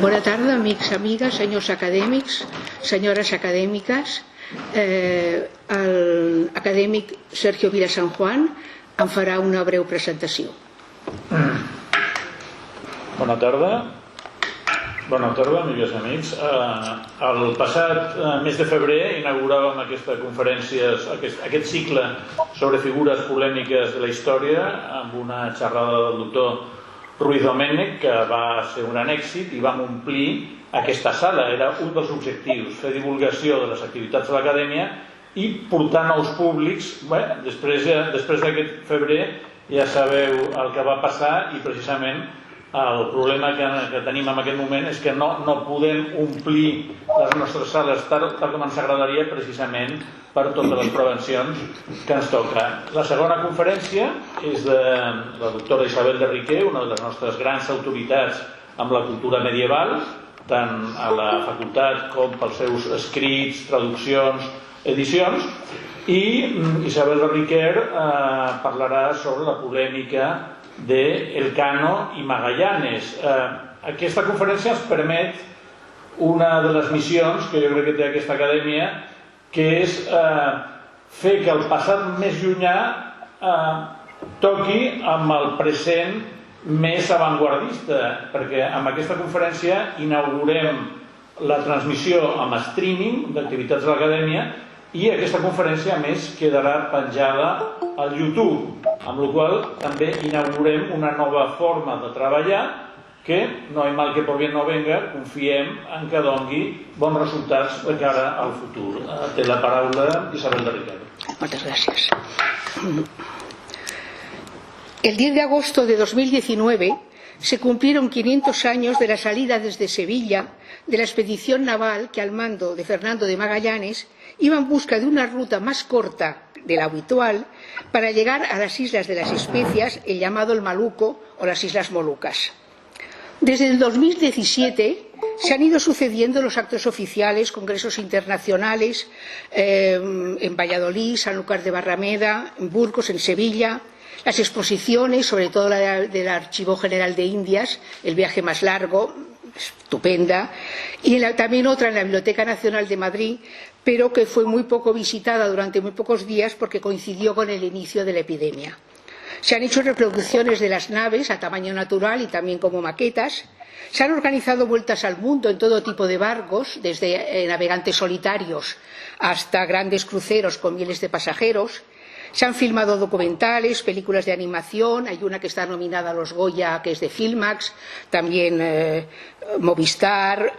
Bona tarda, amics, amigues, senyors acadèmics, senyores acadèmiques. L'acadèmic Sergio Vila San Juan en farà una breu presentació. Bona tarda. Bona tarda, amigues i amics. El passat mes de febrer inauguràvem aquesta conferència, aquest cicle sobre figures polèmiques de la història amb una xerrada del doctor Ruiz Domènech, que va ser un gran èxit, i vam omplir aquesta sala. Era un dels objectius, fer divulgació de les activitats de l'acadèmia i portar nous públics. Després d'aquest febrer ja sabeu el que va passar, i precisament el problema que tenim en aquest moment és que no podem omplir les nostres sales tal com ens agradaria, precisament per totes les prevencions que ens toca. La segona conferència és de la doctora Isabel de Riquer, una de les nostres grans autoritats amb la cultura medieval, tant a la facultat com pels seus escrits, traduccions, edicions. I Isabel de Riquer parlarà sobre la polèmica de Elcano i Magallanes. Aquesta conferència ens permet una de les missions que jo crec que té aquesta acadèmia, que és fer que el passat més llunyà toqui amb el present més avantguardista, perquè amb aquesta conferència inaugurem la transmissió amb streaming d'activitats de l'acadèmia, i aquesta conferència a més quedarà penjada al YouTube, amb la qual també inaugurem una nova forma de treballar que, no hay mal que por bien no venga, confiem en que doni bons resultats de cara al futur. Té la paraula Isabel de Riquer. Muchas gracias. El 10 de agosto de 2019 se cumplieron 500 años de la salida desde Sevilla de la expedición naval que, al mando de Fernando de Magallanes, iba en busca de una ruta más corta de la habitual para llegar a las Islas de las Especias, el llamado el Maluco o las Islas Molucas. Desde el 2017 se han ido sucediendo los actos oficiales, congresos internacionales en Valladolid, Sanlúcar de Barrameda, en Burgos, en Sevilla, las exposiciones, sobre todo la del Archivo General de Indias, el viaje más largo, estupenda, y también otra en la Biblioteca Nacional de Madrid, pero que fue muy poco visitada durante muy pocos días porque coincidió con el inicio de la epidemia. Se han hecho reproducciones de las naves a tamaño natural y también como maquetas. Se han organizado vueltas al mundo en todo tipo de barcos, desde navegantes solitarios hasta grandes cruceros con miles de pasajeros. Se han filmado documentales, películas de animación. Hay una que está nominada a los Goya, que es de Filmax, también Movistar,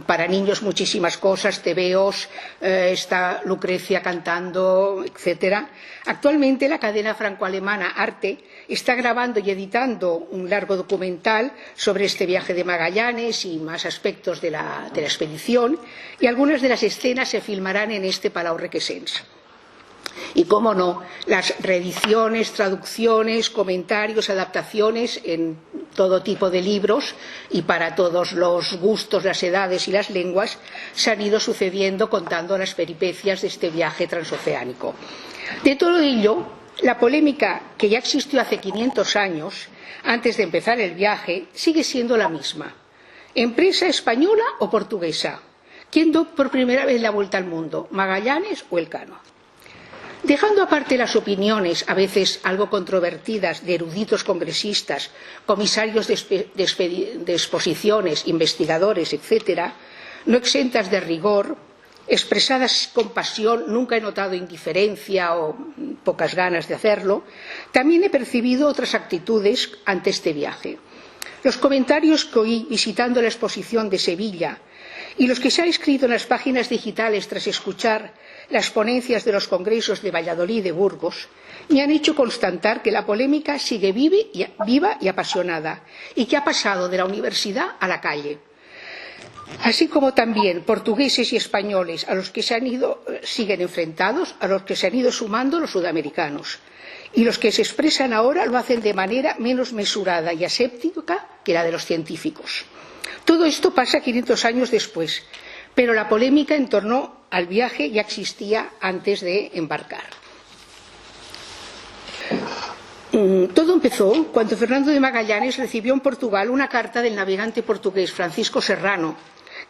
para niños muchísimas cosas, TVOs, está Lucrecia cantando, etc. Actualmente la cadena franco-alemana Arte está grabando y editando un largo documental sobre este viaje de Magallanes y más aspectos de la expedición, y algunas de las escenas se filmarán en este Palau Requesens. Y, cómo no, las reediciones, traducciones, comentarios, adaptaciones en todo tipo de libros y para todos los gustos, las edades y las lenguas se han ido sucediendo contando las peripecias de este viaje transoceánico. De todo ello, la polémica que ya existió hace 500 años, antes de empezar el viaje, sigue siendo la misma. ¿Empresa española o portuguesa? ¿Quién dio por primera vez la vuelta al mundo, Magallanes o Elcano? Dejando aparte las opiniones, a veces algo controvertidas, de eruditos congresistas, comisarios de exposiciones, investigadores, etc., no exentas de rigor, expresadas con pasión, nunca he notado indiferencia o pocas ganas de hacerlo, también he percibido otras actitudes ante este viaje. Los comentarios que oí visitando la exposición de Sevilla y los que se han escrito en las páginas digitales tras escuchar las ponencias de los congresos de Valladolid y de Burgos me han hecho constatar que la polémica sigue viva y apasionada, y que ha pasado de la universidad a la calle. Así como también portugueses y españoles a los que siguen enfrentados, a los que se han ido sumando los sudamericanos. Y los que se expresan ahora lo hacen de manera menos mesurada y aséptica que la de los científicos. Todo esto pasa 500 años después, pero la polémica en torno al viaje ya existía antes de embarcar. Todo empezó cuando Fernando de Magallanes recibió en Portugal una carta del navegante portugués Francisco Serrano,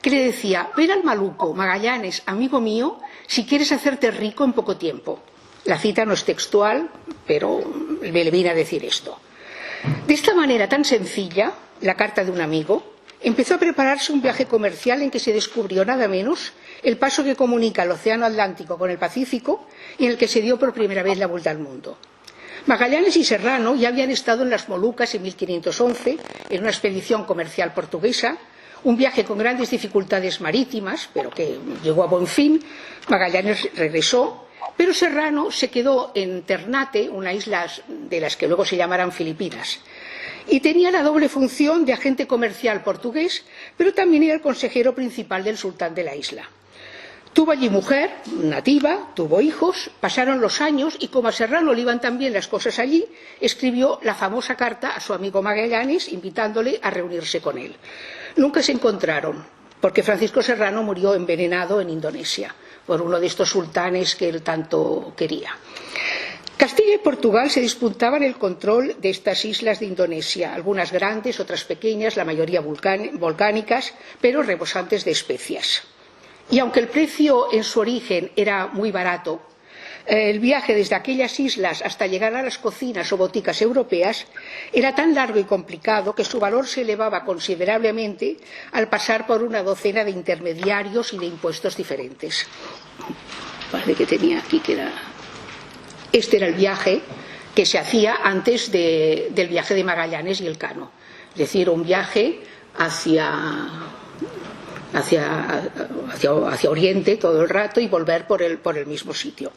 que le decía: ven al Maluco, Magallanes, amigo mío, si quieres hacerte rico en poco tiempo. La cita no es textual, pero le viene a decir esto. De esta manera tan sencilla, la carta de un amigo, empezó a prepararse un viaje comercial en que se descubrió nada menos el paso que comunica el Océano Atlántico con el Pacífico y en el que se dio por primera vez la vuelta al mundo. Magallanes y Serrano ya habían estado en las Molucas en 1511 en una expedición comercial portuguesa, un viaje con grandes dificultades marítimas, pero que llegó a buen fin. Magallanes regresó, pero Serrano se quedó en Ternate, una isla de las que luego se llamarán Filipinas, y tenía la doble función de agente comercial portugués, pero también era el consejero principal del sultán de la isla. Tuvo allí mujer, nativa, tuvo hijos, pasaron los años y como a Serrano le iban tan bien las cosas allí, escribió la famosa carta a su amigo Magallanes invitándole a reunirse con él. Nunca se encontraron, porque Francisco Serrano murió envenenado en Indonesia por uno de estos sultanes que él tanto quería. Castilla y Portugal se disputaban el control de estas islas de Indonesia, algunas grandes, otras pequeñas, la mayoría volcánicas, pero rebosantes de especias. Y aunque el precio en su origen era muy barato, el viaje desde aquellas islas hasta llegar a las cocinas o boticas europeas era tan largo y complicado que su valor se elevaba considerablemente al pasar por una docena de intermediarios y de impuestos diferentes. Parece que tenía aquí que era... Este era el viaje que se hacía antes del viaje de Magallanes y Elcano, es decir, un viaje hacia Oriente todo el rato y volver por el mismo sitio.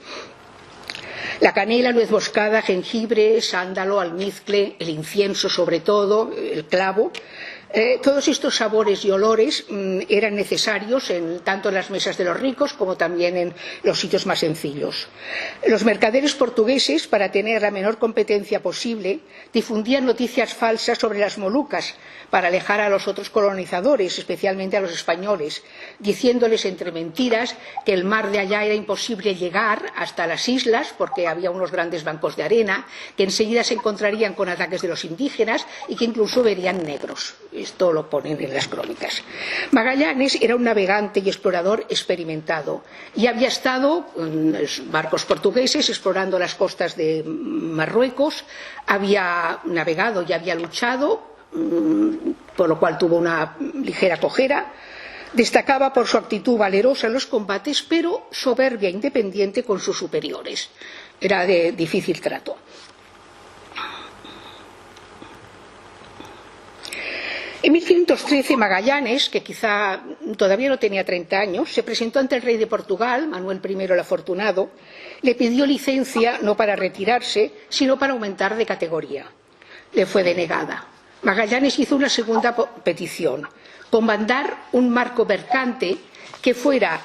La canela, nuez moscada, jengibre, sándalo, almizcle, el incienso sobre todo, el clavo, todos estos sabores y olores eran necesarios tanto en las mesas de los ricos como también en los sitios más sencillos. Los mercaderes portugueses, para tener la menor competencia posible, difundían noticias falsas sobre las Molucas para alejar a los otros colonizadores, especialmente a los españoles, diciéndoles entre mentiras que el mar de allá era imposible llegar hasta las islas porque había unos grandes bancos de arena, que enseguida se encontrarían con ataques de los indígenas y que incluso verían negros. Esto lo ponen en las crónicas. Magallanes era un navegante y explorador experimentado y había estado en barcos portugueses explorando las costas de Marruecos, había navegado y había luchado, por lo cual tuvo una ligera cojera. Destacaba por su actitud valerosa en los combates, pero soberbia e independiente con sus superiores. Era de difícil trato. En 1513 Magallanes, que quizá todavía no tenía 30 años, se presentó ante el rey de Portugal, Manuel I el Afortunado, le pidió licencia no para retirarse, sino para aumentar de categoría. Le fue denegada. Magallanes hizo una segunda petición: comandar un barco mercante que fuera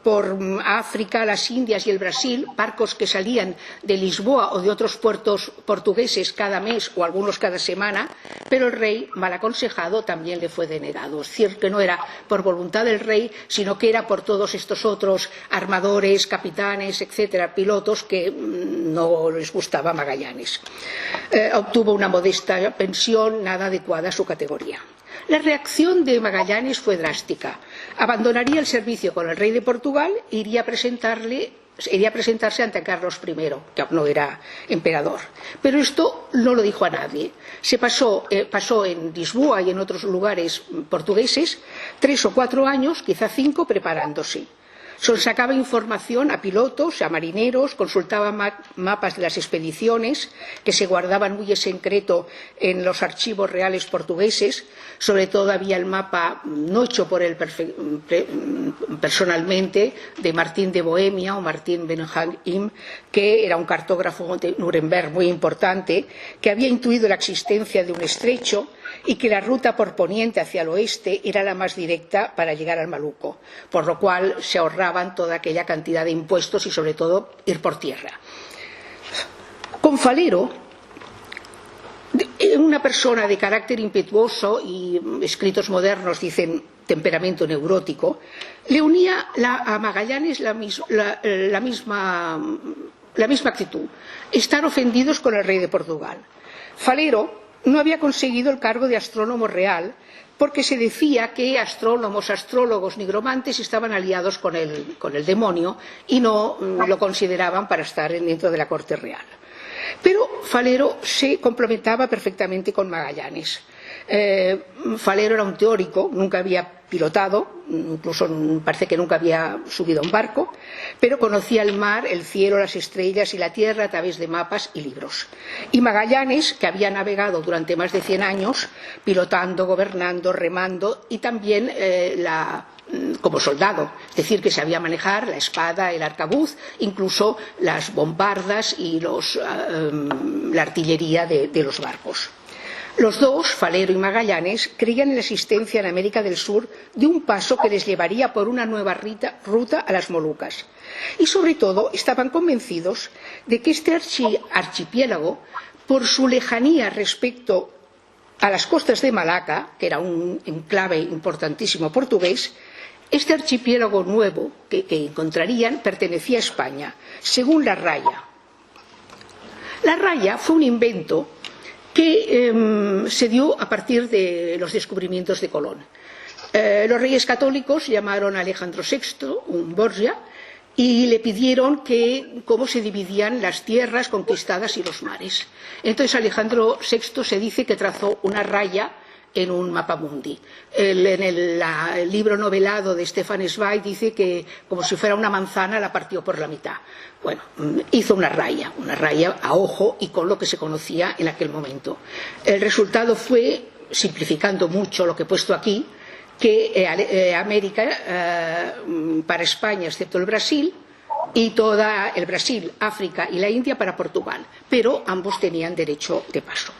por África, las Indias y el Brasil, barcos que salían de Lisboa o de otros puertos portugueses cada mes o algunos cada semana, pero el rey, mal aconsejado, también le fue denegado. Es decir, que no era por voluntad del rey, sino que era por todos estos otros armadores, capitanes, etcétera, pilotos que no les gustaba Magallanes. Obtuvo una modesta pensión, nada adecuada a su categoría. La reacción de Magallanes fue drástica. Abandonaría el servicio con el rey de Portugal e iría a presentarse ante Carlos I, que aún no era emperador. Pero esto no lo dijo a nadie. Pasó en Lisboa y en otros lugares portugueses 3 o 4 años, quizá 5, preparándose. Sacaba información a pilotos, a marineros, consultaba mapas de las expediciones que se guardaban muy en secreto en los archivos reales portugueses. Sobre todo había el mapa no hecho por él personalmente, de Martín de Bohemia o Martín Benjamin, que era un cartógrafo de Nuremberg muy importante, que había intuido la existencia de un estrecho y que la ruta por poniente hacia el oeste era la más directa para llegar al Maluco, por lo cual se ahorraban toda aquella cantidad de impuestos y sobre todo ir por tierra. Con Falero, una persona de carácter impetuoso, y escritos modernos dicen temperamento neurótico, le unía a Magallanes la misma actitud: estar ofendidos con el rey de Portugal. Falero no había conseguido el cargo de astrónomo real porque se decía que astrónomos, astrólogos, nigromantes estaban aliados con el demonio y no lo consideraban para estar dentro de la corte real. Pero Falero se complementaba perfectamente con Magallanes. Falero era un teórico, nunca había pilotado, incluso parece que nunca había subido a un barco, pero conocía el mar, el cielo, las estrellas y la tierra a través de mapas y libros. Y Magallanes, que había navegado durante más de 100 años, pilotando, gobernando, remando y también como soldado, es decir, que sabía manejar la espada, el arcabuz, incluso las bombardas y la artillería de los barcos. Los dos, Falero y Magallanes, creían en la existencia en América del Sur de un paso que les llevaría por una nueva ruta a las Molucas. Y sobre todo estaban convencidos de que este archipiélago, por su lejanía respecto a las costas de Malaca, que era un enclave importantísimo portugués, este archipiélago nuevo que encontrarían pertenecía a España, según La Raya. La Raya fue un invento que se dio a partir de los descubrimientos de Colón. Los reyes católicos llamaron a Alejandro VI, un Borgia, y le pidieron cómo se dividían las tierras conquistadas y los mares. Entonces Alejandro VI se dice que trazó una raya en un mapamundi. En el libro novelado de Stefan Zweig dice que, como si fuera una manzana, la partió por la mitad. Bueno, hizo una raya a ojo y con lo que se conocía en aquel momento. El resultado fue, simplificando mucho lo que he puesto aquí, que América, para España, excepto el Brasil, y toda el Brasil, África y la India para Portugal, pero ambos tenían derecho de paso.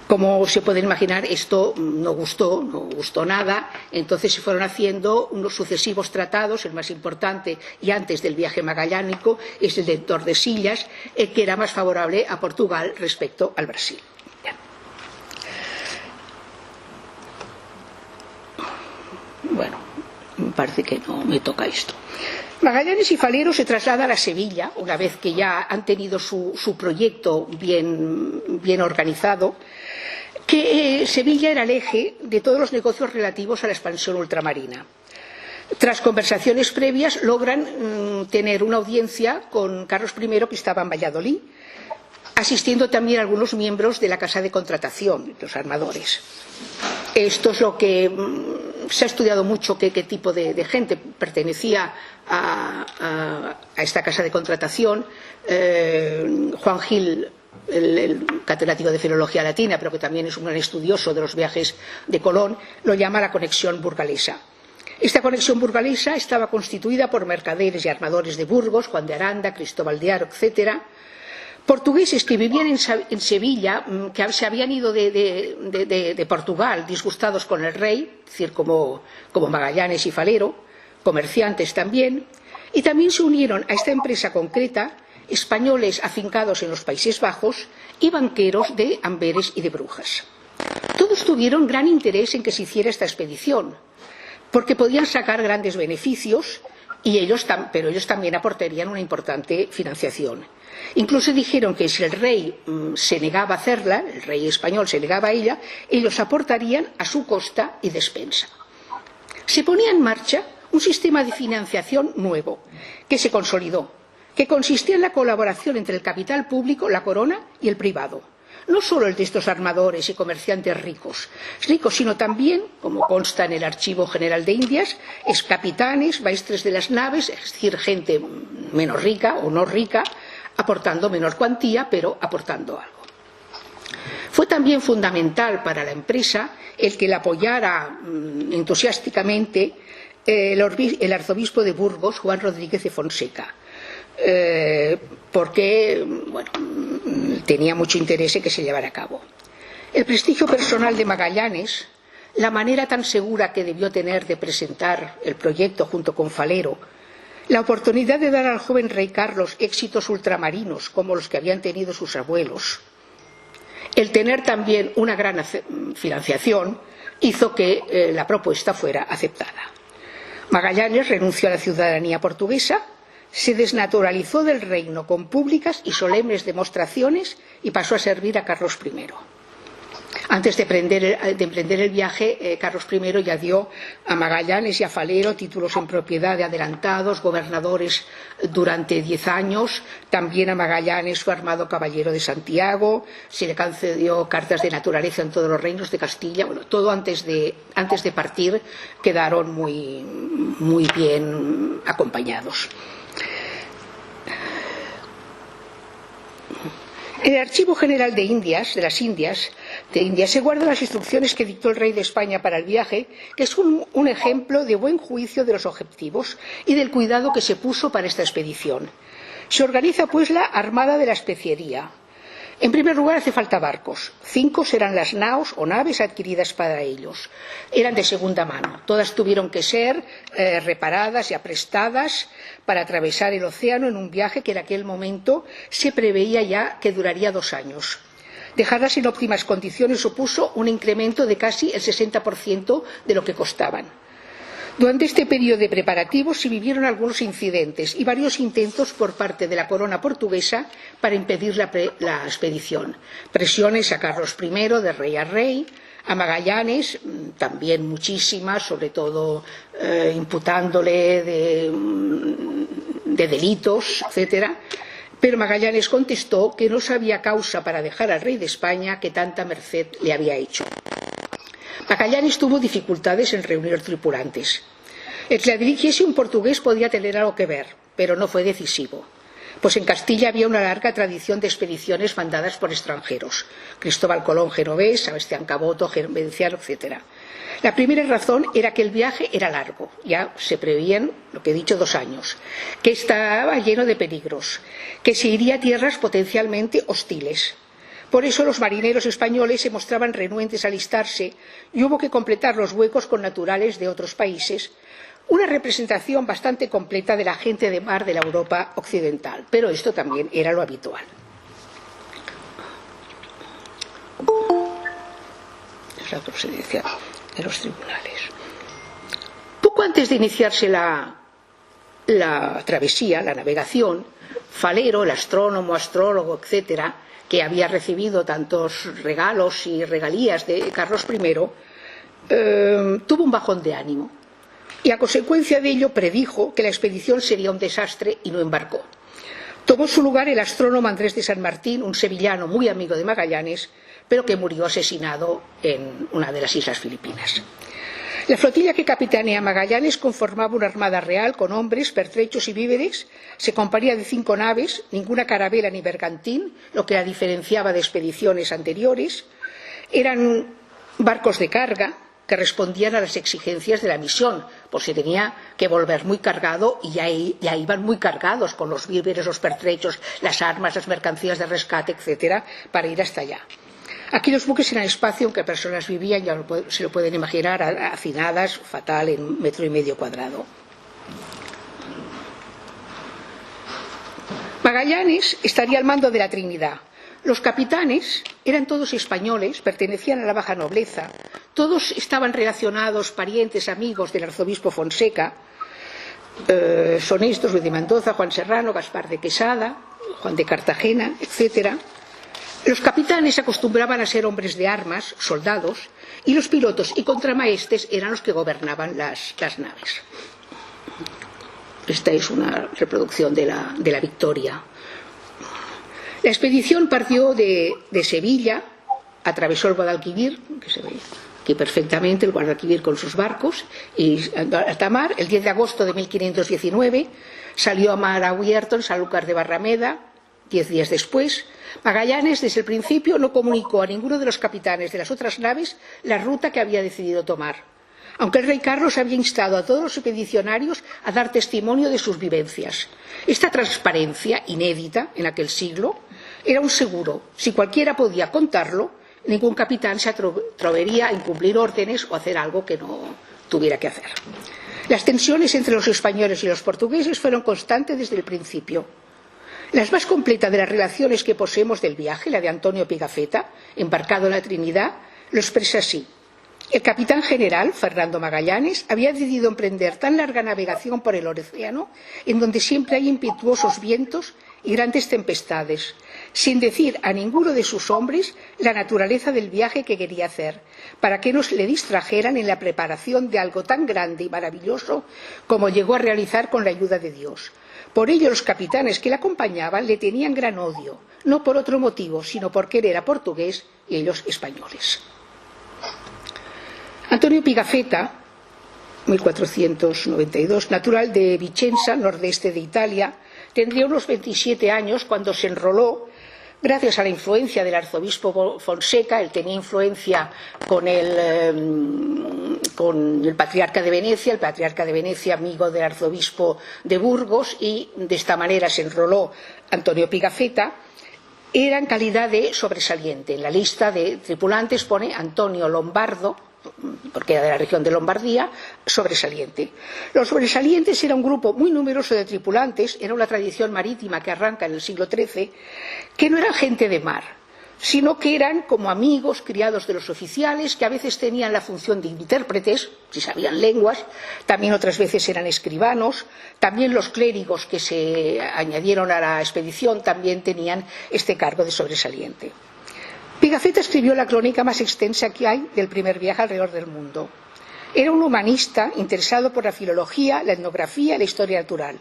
Como se pueden imaginar, esto no gustó nada, entonces se fueron haciendo unos sucesivos tratados. El más importante, y antes del viaje magallánico, es el de Tordesillas, que era más favorable a Portugal respecto al Brasil. Bueno, parece que no me toca esto. Magallanes y Falero se trasladan a Sevilla, una vez que ya han tenido su proyecto bien organizado, que Sevilla era el eje de todos los negocios relativos a la expansión ultramarina. Tras conversaciones previas logran tener una audiencia con Carlos I, que estaba en Valladolid, asistiendo también algunos miembros de la Casa de Contratación, los armadores. Esto es lo que se ha estudiado mucho, qué tipo de gente pertenecía a esta Casa de Contratación. Juan Gil, el catedrático de Filología Latina, pero que también es un gran estudioso de los viajes de Colón, lo llama la conexión burgalesa. Esta conexión burgalesa estaba constituida por mercaderes y armadores de Burgos, Juan de Aranda, Cristóbal de Haro, etc., portugueses que vivían en Sevilla, que se habían ido de Portugal disgustados con el rey, es decir, como Magallanes y Falero, comerciantes también, y también se unieron a esta empresa concreta españoles afincados en los Países Bajos y banqueros de Amberes y de Brujas. Todos tuvieron gran interés en que se hiciera esta expedición, porque podían sacar grandes beneficios, pero ellos también aportarían una importante financiación. Incluso dijeron que si el rey se negaba a hacerla, el rey español se negaba a ella, ellos aportarían a su costa y despensa. Se ponía en marcha un sistema de financiación nuevo, que se consolidó, que consistía en la colaboración entre el capital público, la corona, y el privado. No solo el de estos armadores y comerciantes ricos, sino también, como consta en el Archivo General de Indias, capitanes, maestres de las naves, es decir, gente menos rica o no rica, aportando menor cuantía, pero aportando algo. Fue también fundamental para la empresa el que la apoyara entusiásticamente el arzobispo de Burgos, Juan Rodríguez de Fonseca, porque tenía mucho interés en que se llevara a cabo. El prestigio personal de Magallanes, la manera tan segura que debió tener de presentar el proyecto junto con Falero, la oportunidad de dar al joven rey Carlos éxitos ultramarinos como los que habían tenido sus abuelos, el tener también una gran financiación, hizo que la propuesta fuera aceptada. Magallanes renunció a la ciudadanía portuguesa, se desnaturalizó del reino con públicas y solemnes demostraciones y pasó a servir a Carlos I. Antes de emprender el viaje, Carlos I ya dio a Magallanes y a Falero títulos en propiedad de adelantados, gobernadores durante 10 años. También a Magallanes fue armado caballero de Santiago, se le concedió cartas de naturaleza en todos los reinos de Castilla. Bueno, todo antes de partir quedaron muy bien acompañados. En el Archivo General de las Indias, se guardan las instrucciones que dictó el rey de España para el viaje, que es un ejemplo de buen juicio de los objetivos y del cuidado que se puso para esta expedición. Se organiza, pues, la Armada de la Especiería. En primer lugar, hace falta barcos. 5 serán las naos o naves adquiridas para ellos. Eran de segunda mano. Todas tuvieron que ser reparadas y aprestadas para atravesar el océano en un viaje que en aquel momento se preveía ya que duraría 2 años. Dejarlas en óptimas condiciones supuso un incremento de casi el 60% de lo que costaban. Durante este periodo de preparativos se vivieron algunos incidentes y varios intentos por parte de la corona portuguesa para impedir la expedición. Presiones a Carlos I de rey a rey, a Magallanes también muchísimas, sobre todo imputándole de delitos, etcétera. Pero Magallanes contestó que no sabía causa para dejar al rey de España que tanta merced le había hecho. Magallanes tuvo dificultades en reunir tripulantes. El que la dirigiese un portugués podía tener algo que ver, pero no fue decisivo, pues en Castilla había una larga tradición de expediciones mandadas por extranjeros: Cristóbal Colón genovés, Sebastián Caboto veneciano, etc. La primera razón era que el viaje era largo, ya se preveían, lo que he dicho, 2 años, que estaba lleno de peligros, que se iría a tierras potencialmente hostiles. Por eso los marineros españoles se mostraban renuentes a alistarse y hubo que completar los huecos con naturales de otros países, una representación bastante completa de la gente de mar de la Europa occidental, pero esto también era lo habitual. Es la procedencia de los tribunales. Poco antes de iniciarse la travesía, la navegación, Falero, el astrónomo, astrólogo, etcétera, que había recibido tantos regalos y regalías de Carlos I, tuvo un bajón de ánimo y a consecuencia de ello predijo que la expedición sería un desastre y no embarcó. Tomó su lugar el astrónomo Andrés de San Martín, un sevillano muy amigo de Magallanes, pero que murió asesinado en una de las islas Filipinas. La flotilla que capitanea Magallanes conformaba una armada real con hombres, pertrechos y víveres. Se componía de 5 naves, ninguna carabela ni bergantín, lo que la diferenciaba de expediciones anteriores. Eran barcos de carga que respondían a las exigencias de la misión, pues se tenía que volver muy cargado y ya iban muy cargados con los víveres, los pertrechos, las armas, las mercancías de rescate, etcétera, para ir hasta allá. Aquí los buques eran espacio en que personas vivían, ya se lo pueden imaginar, hacinadas, fatal, en 1,5 metros cuadrados. Magallanes estaría al mando de la Trinidad. Los capitanes eran todos españoles, pertenecían a la baja nobleza, todos estaban relacionados, parientes, amigos del arzobispo Fonseca. Son estos: Luis de Mendoza, Juan Serrano, Gaspar de Quesada, Juan de Cartagena, etcétera. Los capitanes acostumbraban a ser hombres de armas, soldados, y los pilotos y contramaestres eran los que gobernaban las naves. Esta es una reproducción de la Victoria. La expedición partió de Sevilla, atravesó el Guadalquivir, que se ve aquí perfectamente, el Guadalquivir con sus barcos, y alta mar. El 10 de agosto de 1519 salió a mar abierto en Sanlúcar de Barrameda. 10 días después, Magallanes desde el principio no comunicó a ninguno de los capitanes de las otras naves la ruta que había decidido tomar, aunque el rey Carlos había instado a todos los expedicionarios a dar testimonio de sus vivencias. Esta transparencia, inédita en aquel siglo, era un seguro. Si cualquiera podía contarlo, ningún capitán se atrevería a incumplir órdenes o hacer algo que no tuviera que hacer. Las tensiones entre los españoles y los portugueses fueron constantes desde el principio. La más completa de las relaciones que poseemos del viaje, la de Antonio Pigafetta, embarcado en la Trinidad, lo expresa así: El capitán general, Fernando Magallanes, había decidido emprender tan larga navegación por el océano, en donde siempre hay impetuosos vientos y grandes tempestades, sin decir a ninguno de sus hombres la naturaleza del viaje que quería hacer, para que no se le distrajeran en la preparación de algo tan grande y maravilloso como llegó a realizar con la ayuda de Dios. Por ello, los capitanes que le acompañaban le tenían gran odio, no por otro motivo, sino porque él era portugués y ellos españoles. Antonio Pigafetta, 1492, natural de Vicenza, nordeste de Italia, tendría unos 27 años cuando se enroló, gracias a la influencia del arzobispo Fonseca. Él tenía influencia con el patriarca de Venecia, el patriarca de Venecia amigo del arzobispo de Burgos, y de esta manera se enroló Antonio Pigafetta. Era en calidad de sobresaliente. En la lista de tripulantes pone Antonio Lombardo, porque era de la región de Lombardía, sobresaliente. Los sobresalientes era un grupo muy numeroso de tripulantes, era una tradición marítima que arranca en el siglo XIII, que no eran gente de mar, sino que eran como amigos, criados de los oficiales, que a veces tenían la función de intérpretes, si sabían lenguas, también otras veces eran escribanos, también los clérigos que se añadieron a la expedición también tenían este cargo de sobresaliente. Pigafetta escribió la crónica más extensa que hay del primer viaje alrededor del mundo. Era un humanista interesado por la filología, la etnografía y la historia natural.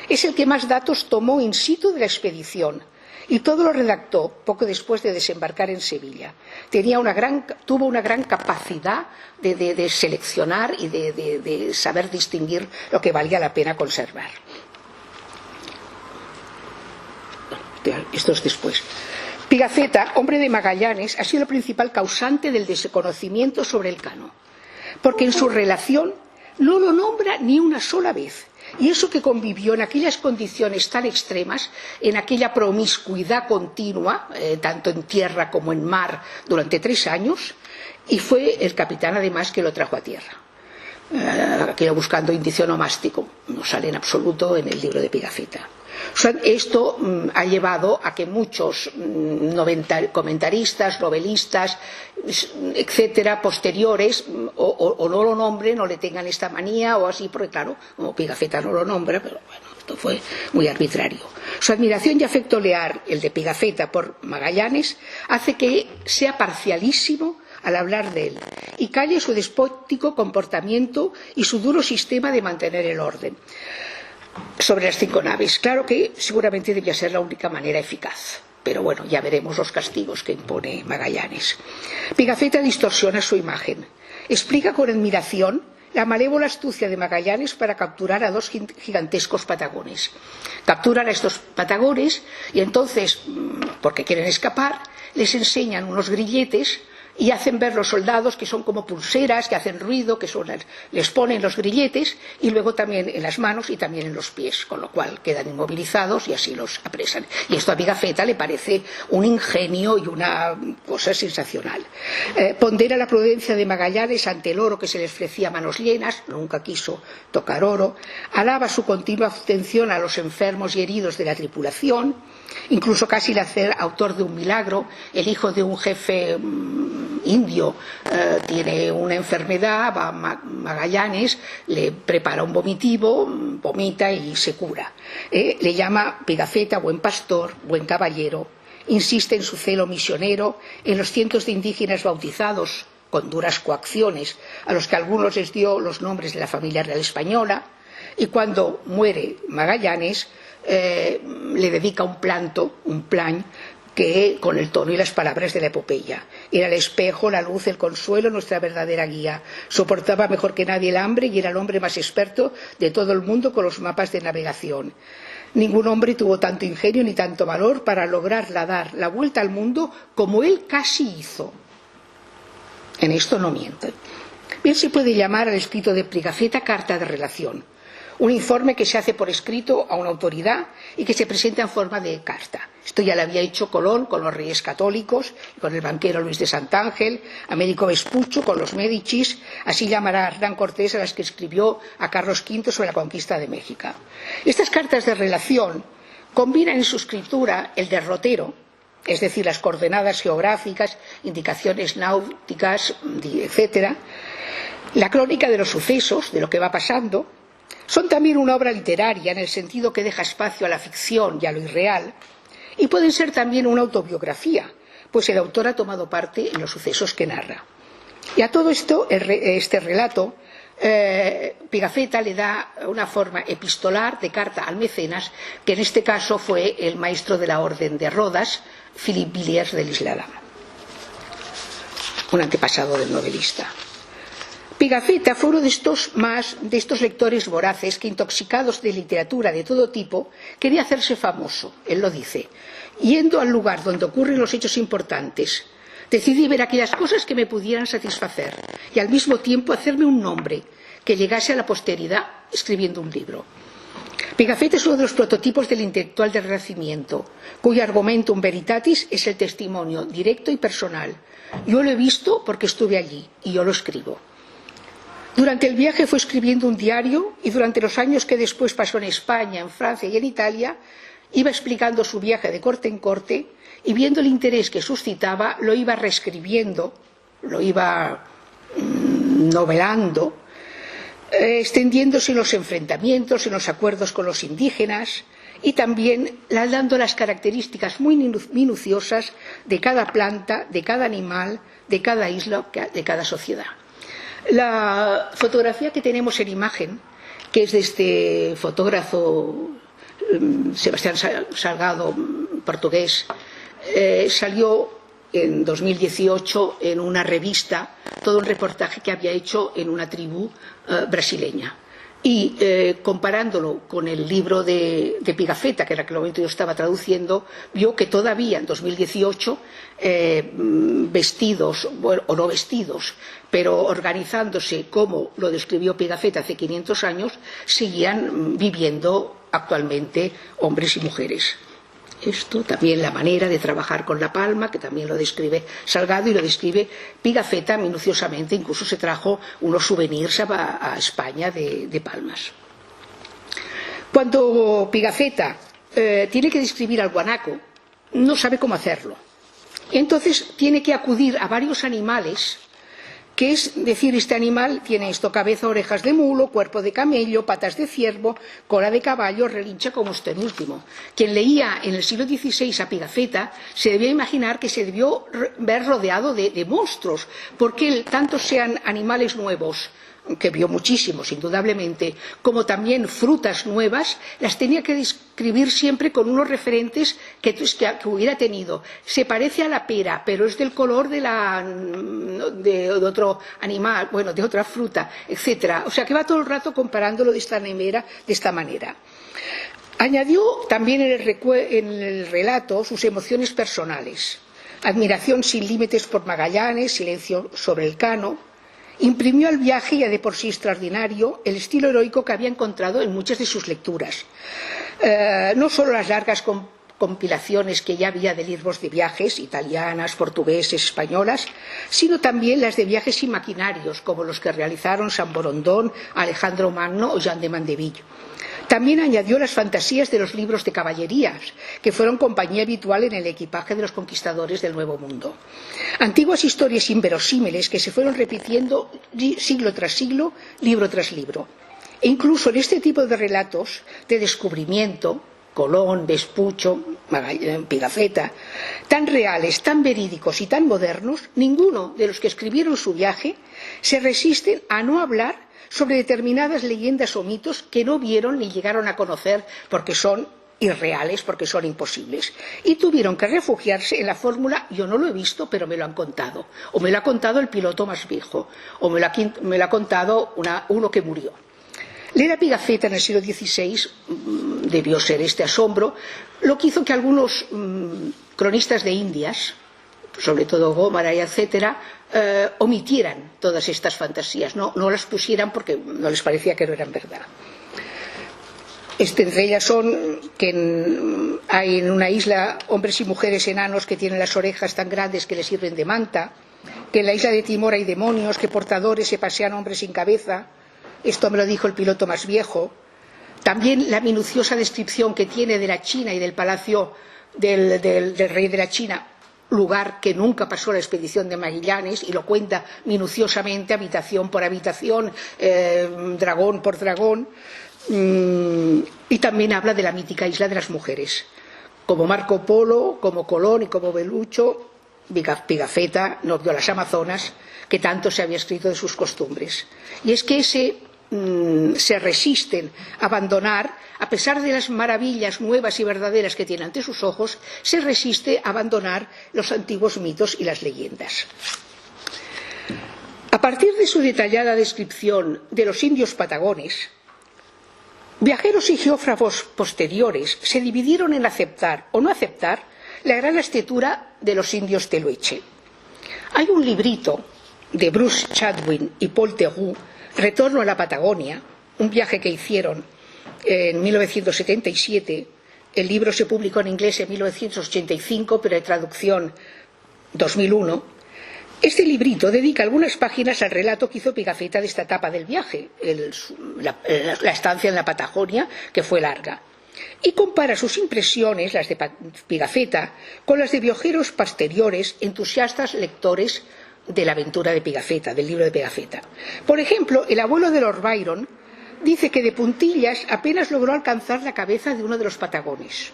Es el que más datos tomó in situ de la expedición y todo lo redactó poco después de desembarcar en Sevilla. Tuvo una gran capacidad de seleccionar y de saber distinguir lo que valía la pena conservar. Esto es después. Pigafetta, hombre de Magallanes, ha sido el principal causante del desconocimiento sobre el Cano, porque en su relación no lo nombra ni una sola vez, y eso que convivió en aquellas condiciones tan extremas, en aquella promiscuidad continua, tanto en tierra como en mar, durante 3 años, y fue el capitán además que lo trajo a tierra. Aquello buscando indicio nomástico, no sale en absoluto en el libro de Pigafetta. Esto ha llevado a que muchos comentaristas, novelistas, etcétera, posteriores, o no lo nombren o le tengan esta manía o así, porque claro, como Pigafetta no lo nombra, pero bueno, esto fue muy arbitrario. Su admiración y afecto leal, el de Pigafetta por Magallanes, hace que sea parcialísimo al hablar de él y calle su despótico comportamiento y su duro sistema de mantener el orden sobre las 5 naves. Claro que seguramente debía ser la única manera eficaz, pero bueno, ya veremos los castigos que impone Magallanes. Pigafetta distorsiona su imagen, explica con admiración la malévola astucia de Magallanes para capturar a 2 gigantescos patagones. Capturan a estos patagones y entonces, porque quieren escapar, les enseñan unos grilletes y hacen ver los soldados que son como pulseras, que hacen ruido, les ponen los grilletes y luego también en las manos y también en los pies, con lo cual quedan inmovilizados y así los apresan. Y esto a Pigafetta le parece un ingenio y una cosa sensacional. Pondera la prudencia de Magallanes ante el oro que se les ofrecía a manos llenas, nunca quiso tocar oro, alaba su continua atención a los enfermos y heridos de la tripulación, incluso casi le hace autor de un milagro. El hijo de un jefe indio tiene una enfermedad, va a Magallanes, le prepara un vomitivo, vomita y se cura. Le llama Pigafetta buen pastor, buen caballero, insiste en su celo misionero, en los cientos de indígenas bautizados con duras coacciones, a los que algunos les dio los nombres de la familia real española, y cuando muere Magallanes le dedica un plan que con el tono y las palabras de la epopeya. Era el espejo, la luz, el consuelo, nuestra verdadera guía. Soportaba mejor que nadie el hambre y era el hombre más experto de todo el mundo con los mapas de navegación. Ningún hombre tuvo tanto ingenio ni tanto valor para lograr dar la vuelta al mundo como él casi hizo. En esto no miente. Bien se puede llamar al escrito de Pigafetta carta de relación. Un informe que se hace por escrito a una autoridad y que se presenta en forma de carta. Esto ya lo había hecho Colón con los reyes católicos, con el banquero Luis de Santángel, Américo Vespuccio con los Médicis, así llamará Hernán Cortés a las que escribió a Carlos V sobre la conquista de México. Estas cartas de relación combinan en su escritura el derrotero, es decir, las coordenadas geográficas, indicaciones náuticas, etc., la crónica de los sucesos, de lo que va pasando, son también una obra literaria en el sentido que deja espacio a la ficción y a lo irreal, y pueden ser también una autobiografía, pues el autor ha tomado parte en los sucesos que narra. Y a todo esto, este relato, Pigafetta le da una forma epistolar de carta al mecenas, que en este caso fue el maestro de la Orden de Rodas, Philippe Villiers de L'Isle-Adam, un antepasado del novelista. Pigafetta fue uno de estos lectores voraces que, intoxicados de literatura de todo tipo, quería hacerse famoso. Él lo dice: yendo al lugar donde ocurren los hechos importantes, decidí ver aquellas cosas que me pudieran satisfacer y al mismo tiempo hacerme un nombre que llegase a la posteridad escribiendo un libro. Pigafetta es uno de los prototipos del intelectual del Renacimiento, cuyo argumentum veritatis es el testimonio directo y personal. Yo lo he visto porque estuve allí y yo lo escribo. Durante el viaje fue escribiendo un diario y durante los años que después pasó en España, en Francia y en Italia, iba explicando su viaje de corte en corte y, viendo el interés que suscitaba, lo iba reescribiendo, lo iba novelando, extendiéndose en los enfrentamientos, en los acuerdos con los indígenas y también dando las características muy minuciosas de cada planta, de cada animal, de cada isla, de cada sociedad. La fotografía que tenemos en imagen, que es de este fotógrafo Sebastián Salgado, portugués, salió en 2018 en una revista, todo un reportaje que había hecho en una tribu brasileña. Y comparándolo con el libro de Pigafetta, que en aquel momento yo estaba traduciendo, vio que todavía en 2018 vestidos, bueno, o no vestidos, pero organizándose como lo describió Pigafetta hace 500 años, seguían viviendo actualmente hombres y mujeres. Esto también, la manera de trabajar con la palma, que también lo describe Salgado y lo describe Pigafetta minuciosamente. Incluso se trajo unos souvenirs a España de palmas. Cuando Pigafetta tiene que describir al guanaco, no sabe cómo hacerlo. Entonces tiene que acudir a varios animales, que es decir, este animal tiene esto: cabeza, orejas de mulo, cuerpo de camello, patas de ciervo, cola de caballo, relincha como este último. Quien leía en el siglo XVI a Pigafetta se debía imaginar que se debió ver rodeado de monstruos, porque tanto sean animales nuevos, que vio muchísimos, indudablemente, como también frutas nuevas, las tenía que describir siempre con unos referentes que hubiera tenido. Se parece a la pera, pero es del color de otro animal, bueno, de otra fruta, etc. O sea, que va todo el rato comparándolo de esta manera. Añadió también en el relato sus emociones personales: admiración sin límites por Magallanes, silencio sobre el Cano. Imprimió al viaje, ya de por sí extraordinario, el estilo heroico que había encontrado en muchas de sus lecturas. No solo las largas compilaciones que ya había de libros de viajes, italianas, portugueses, españolas, sino también las de viajes imaginarios, como los que realizaron San Borondón, Alejandro Magno o Jean de Mandeville. También añadió las fantasías de los libros de caballerías, que fueron compañía habitual en el equipaje de los conquistadores del Nuevo Mundo. Antiguas historias inverosímiles que se fueron repitiendo siglo tras siglo, libro tras libro. E incluso en este tipo de relatos de descubrimiento, Colón, Vespucho, Pigafetta, tan reales, tan verídicos y tan modernos, ninguno de los que escribieron su viaje se resisten a no hablar sobre determinadas leyendas o mitos que no vieron ni llegaron a conocer porque son irreales, porque son imposibles. Y tuvieron que refugiarse en la fórmula: yo no lo he visto, pero me lo han contado. O me lo ha contado el piloto más viejo. O me lo ha contado uno que murió. Leer a Pigafetta en el siglo XVI debió ser este asombro, lo que hizo que algunos cronistas de Indias, sobre todo Gómara y etcétera, omitieran todas estas fantasías, no las pusieran porque no les parecía que no eran verdad. Entre ellas son que hay en una isla hombres y mujeres enanos que tienen las orejas tan grandes que les sirven de manta, que en la isla de Timor hay demonios, que portadores se pasean hombres sin cabeza. Esto me lo dijo el piloto más viejo. También la minuciosa descripción que tiene de la China y del palacio del rey de la China, lugar que nunca pasó la expedición de Magallanes, y lo cuenta minuciosamente, habitación por habitación, dragón por dragón, y también habla de la mítica isla de las mujeres. Como Marco Polo, como Colón y como Belucho, Pigafetta no vio las Amazonas, que tanto se había escrito de sus costumbres. Y es que se resisten a abandonar, a pesar de las maravillas nuevas y verdaderas que tiene ante sus ojos, se resiste a abandonar los antiguos mitos y las leyendas. A partir de su detallada descripción de los indios patagones, viajeros y geógrafos posteriores se dividieron en aceptar o no aceptar la gran escritura de los indios telueche. Hay un librito de Bruce Chatwin y Paul Theroux, Retorno a la Patagonia, un viaje que hicieron en 1977. El libro se publicó en inglés en 1985, pero de traducción 2001. Este librito dedica algunas páginas al relato que hizo Pigafetta de esta etapa del viaje, la estancia en la Patagonia, que fue larga, y compara sus impresiones, las de Pigafetta, con las de viajeros posteriores, entusiastas lectores de la aventura de Pigafetta, del libro de Pigafetta. Por ejemplo, el abuelo de Lord Byron dice que de puntillas apenas logró alcanzar la cabeza de uno de los patagones.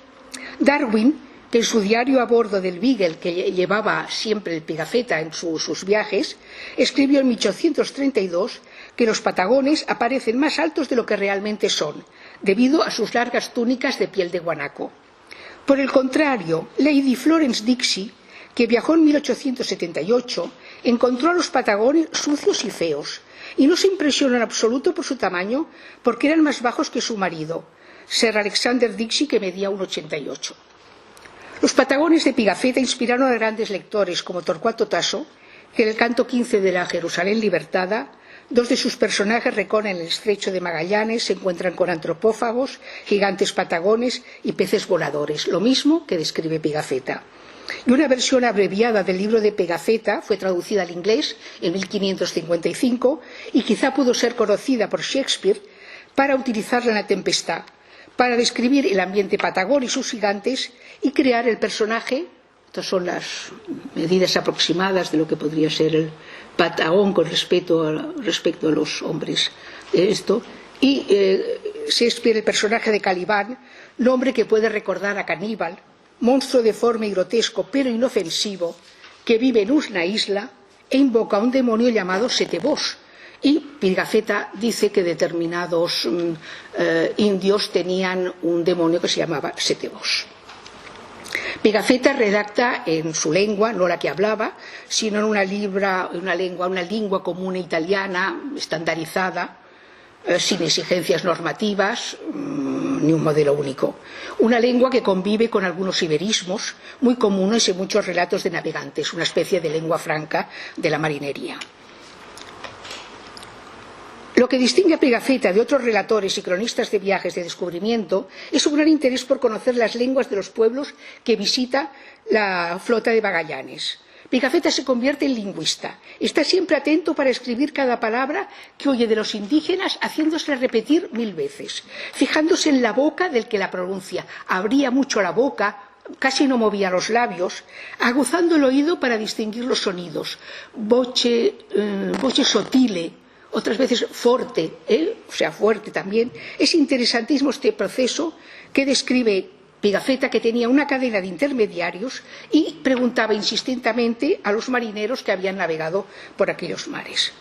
Darwin, que en su diario a bordo del Beagle, que llevaba siempre el Pigafetta en sus viajes, escribió en 1832 que los patagones aparecen más altos de lo que realmente son, debido a sus largas túnicas de piel de guanaco. Por el contrario, Lady Florence Dixie, que viajó en 1878, encontró a los patagones sucios y feos, y no se impresionó en absoluto por su tamaño, porque eran más bajos que su marido, Sir Alexander Dixie, que medía 1,88. Los patagones de Pigafetta inspiraron a grandes lectores como Torcuato Tasso, que en el canto 15 de la Jerusalén libertada, dos de sus personajes recorren el estrecho de Magallanes, se encuentran con antropófagos, gigantes patagones y peces voladores, lo mismo que describe Pigafetta. Y una versión abreviada del libro de Pigafetta fue traducida al inglés en 1555 y quizá pudo ser conocida por Shakespeare para utilizarla en La Tempestad, para describir el ambiente patagón y sus gigantes y crear el personaje. Estas son las medidas aproximadas de lo que podría ser el patagón con respecto a los hombres. Y Shakespeare, el personaje de Calibán, nombre que puede recordar a Caníbal, monstruo deforme y grotesco pero inofensivo, que vive en una isla e invoca a un demonio llamado Setebos. Y Pigafetta dice que determinados indios tenían un demonio que se llamaba Setebos. Pigafetta redacta en su lengua, no la que hablaba, sino en una lengua común italiana, estandarizada, sin exigencias normativas ni un modelo único. Una lengua que convive con algunos iberismos muy comunes en muchos relatos de navegantes, una especie de lengua franca de la marinería. Lo que distingue a Pigafetta de otros relatores y cronistas de viajes de descubrimiento es su gran interés por conocer las lenguas de los pueblos que visita la flota de Magallanes. Pigafetta se convierte en lingüista. Está siempre atento para escribir cada palabra que oye de los indígenas, haciéndosela repetir 1000 veces, fijándose en la boca del que la pronuncia. Abría mucho la boca, casi no movía los labios, aguzando el oído para distinguir los sonidos. Voce sottile, otras veces forte, o sea, fuerte también. Es interesantísimo este proceso que describe Pigafetta, que tenía una cadena de intermediarios y preguntaba insistentemente a los marineros que habían navegado por aquellos mares.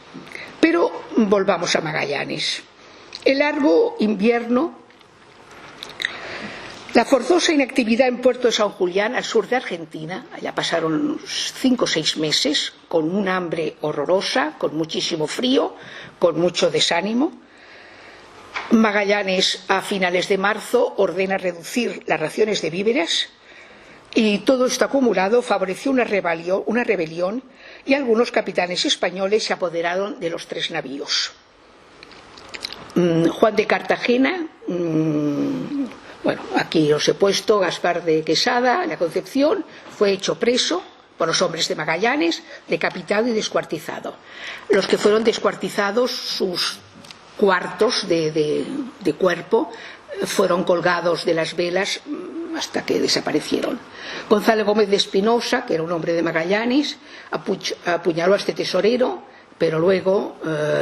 Pero volvamos a Magallanes. El largo invierno, la forzosa inactividad en Puerto de San Julián, al sur de Argentina, allá pasaron 5 o 6 meses, con un hambre horrorosa, con muchísimo frío, con mucho desánimo. Magallanes, a finales de marzo, ordena reducir las raciones de víveres y todo esto acumulado favoreció una rebelión y algunos capitanes españoles se apoderaron de los 3 navíos. Juan de Cartagena, aquí los he puesto, Gaspar de Quesada, la Concepción, fue hecho preso por los hombres de Magallanes, decapitado y descuartizado. Los que fueron descuartizados, sus cuartos de cuerpo fueron colgados de las velas hasta que desaparecieron. Gonzalo Gómez de Espinosa, que era un hombre de Magallanes, apuñaló a este tesorero, pero luego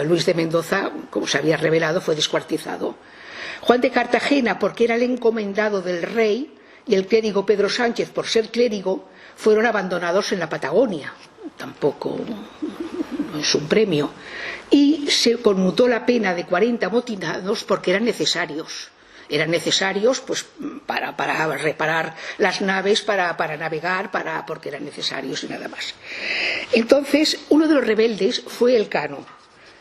Luis de Mendoza, como se había revelado, fue descuartizado. Juan de Cartagena, porque era el encomendado del rey, y el clérigo Pedro Sánchez, por ser clérigo, fueron abandonados en la Patagonia. Tampoco no es un premio. Y se conmutó la pena de 40 amotinados porque eran necesarios. Eran necesarios pues, para reparar las naves, para navegar, porque eran necesarios y nada más. Entonces, uno de los rebeldes fue Elcano.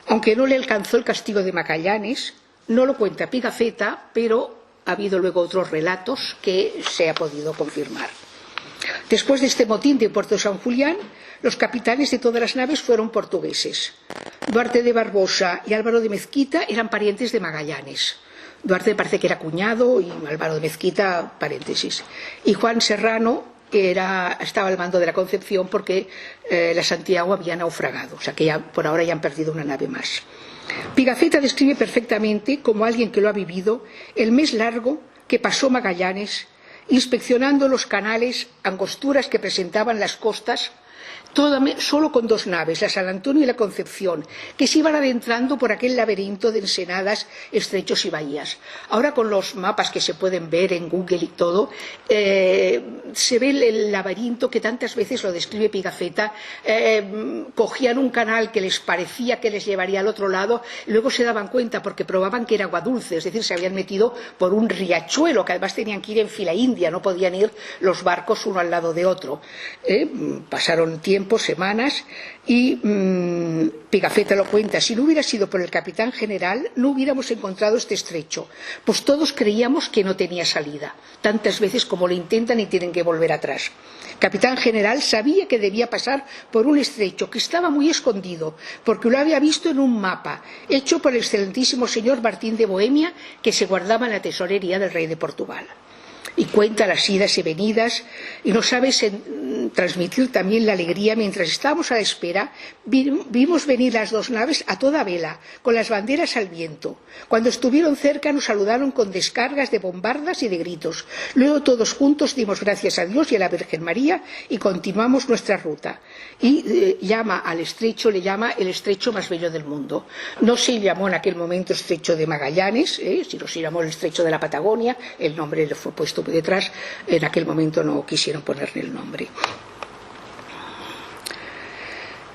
Aunque no le alcanzó el castigo de Magallanes, no lo cuenta Pigafetta, pero ha habido luego otros relatos que se ha podido confirmar. Después de este motín de Puerto San Julián, los capitanes de todas las naves fueron portugueses. Duarte de Barbosa y Álvaro de Mezquita eran parientes de Magallanes. Duarte parece que era cuñado y Álvaro de Mezquita, paréntesis. Y Juan Serrano estaba al mando de la Concepción porque la Santiago había naufragado, o sea que por ahora ya han perdido una nave más. Pigafetta describe perfectamente, como alguien que lo ha vivido, el mes largo que pasó Magallanes inspeccionando los canales, angosturas que presentaban las costas, solo con dos naves, la San Antonio y la Concepción, que se iban adentrando por aquel laberinto de ensenadas, estrechos y bahías. Ahora con los mapas que se pueden ver en Google y todo, se ve el laberinto que tantas veces lo describe Pigafetta. Cogían un canal que les parecía que les llevaría al otro lado, y luego se daban cuenta porque probaban que era agua dulce, es decir, se habían metido por un riachuelo, que además tenían que ir en fila india, no podían ir los barcos uno al lado de otro. Pasaron tiempo, semanas, y Pigafetta lo cuenta: si no hubiera sido por el capitán general, no hubiéramos encontrado este estrecho, pues todos creíamos que no tenía salida, tantas veces como lo intentan y tienen que volver atrás. Capitán general sabía que debía pasar por un estrecho que estaba muy escondido, porque lo había visto en un mapa hecho por el excelentísimo señor Martín de Bohemia, que se guardaba en la tesorería del rey de Portugal. Y cuenta las idas y venidas, y no sabe transmitir también la alegría. Mientras estábamos a la espera, vimos venir las dos naves a toda vela, con las banderas al viento. Cuando estuvieron cerca nos saludaron con descargas de bombardas y de gritos. Luego todos juntos dimos gracias a Dios y a la Virgen María y continuamos nuestra ruta. Y llama al estrecho, le llama el estrecho más bello del mundo. No se llamó en aquel momento estrecho de Magallanes, sino se llamó el estrecho de la Patagonia. El nombre le fue puesto detrás, en aquel momento no quisieron ponerle el nombre.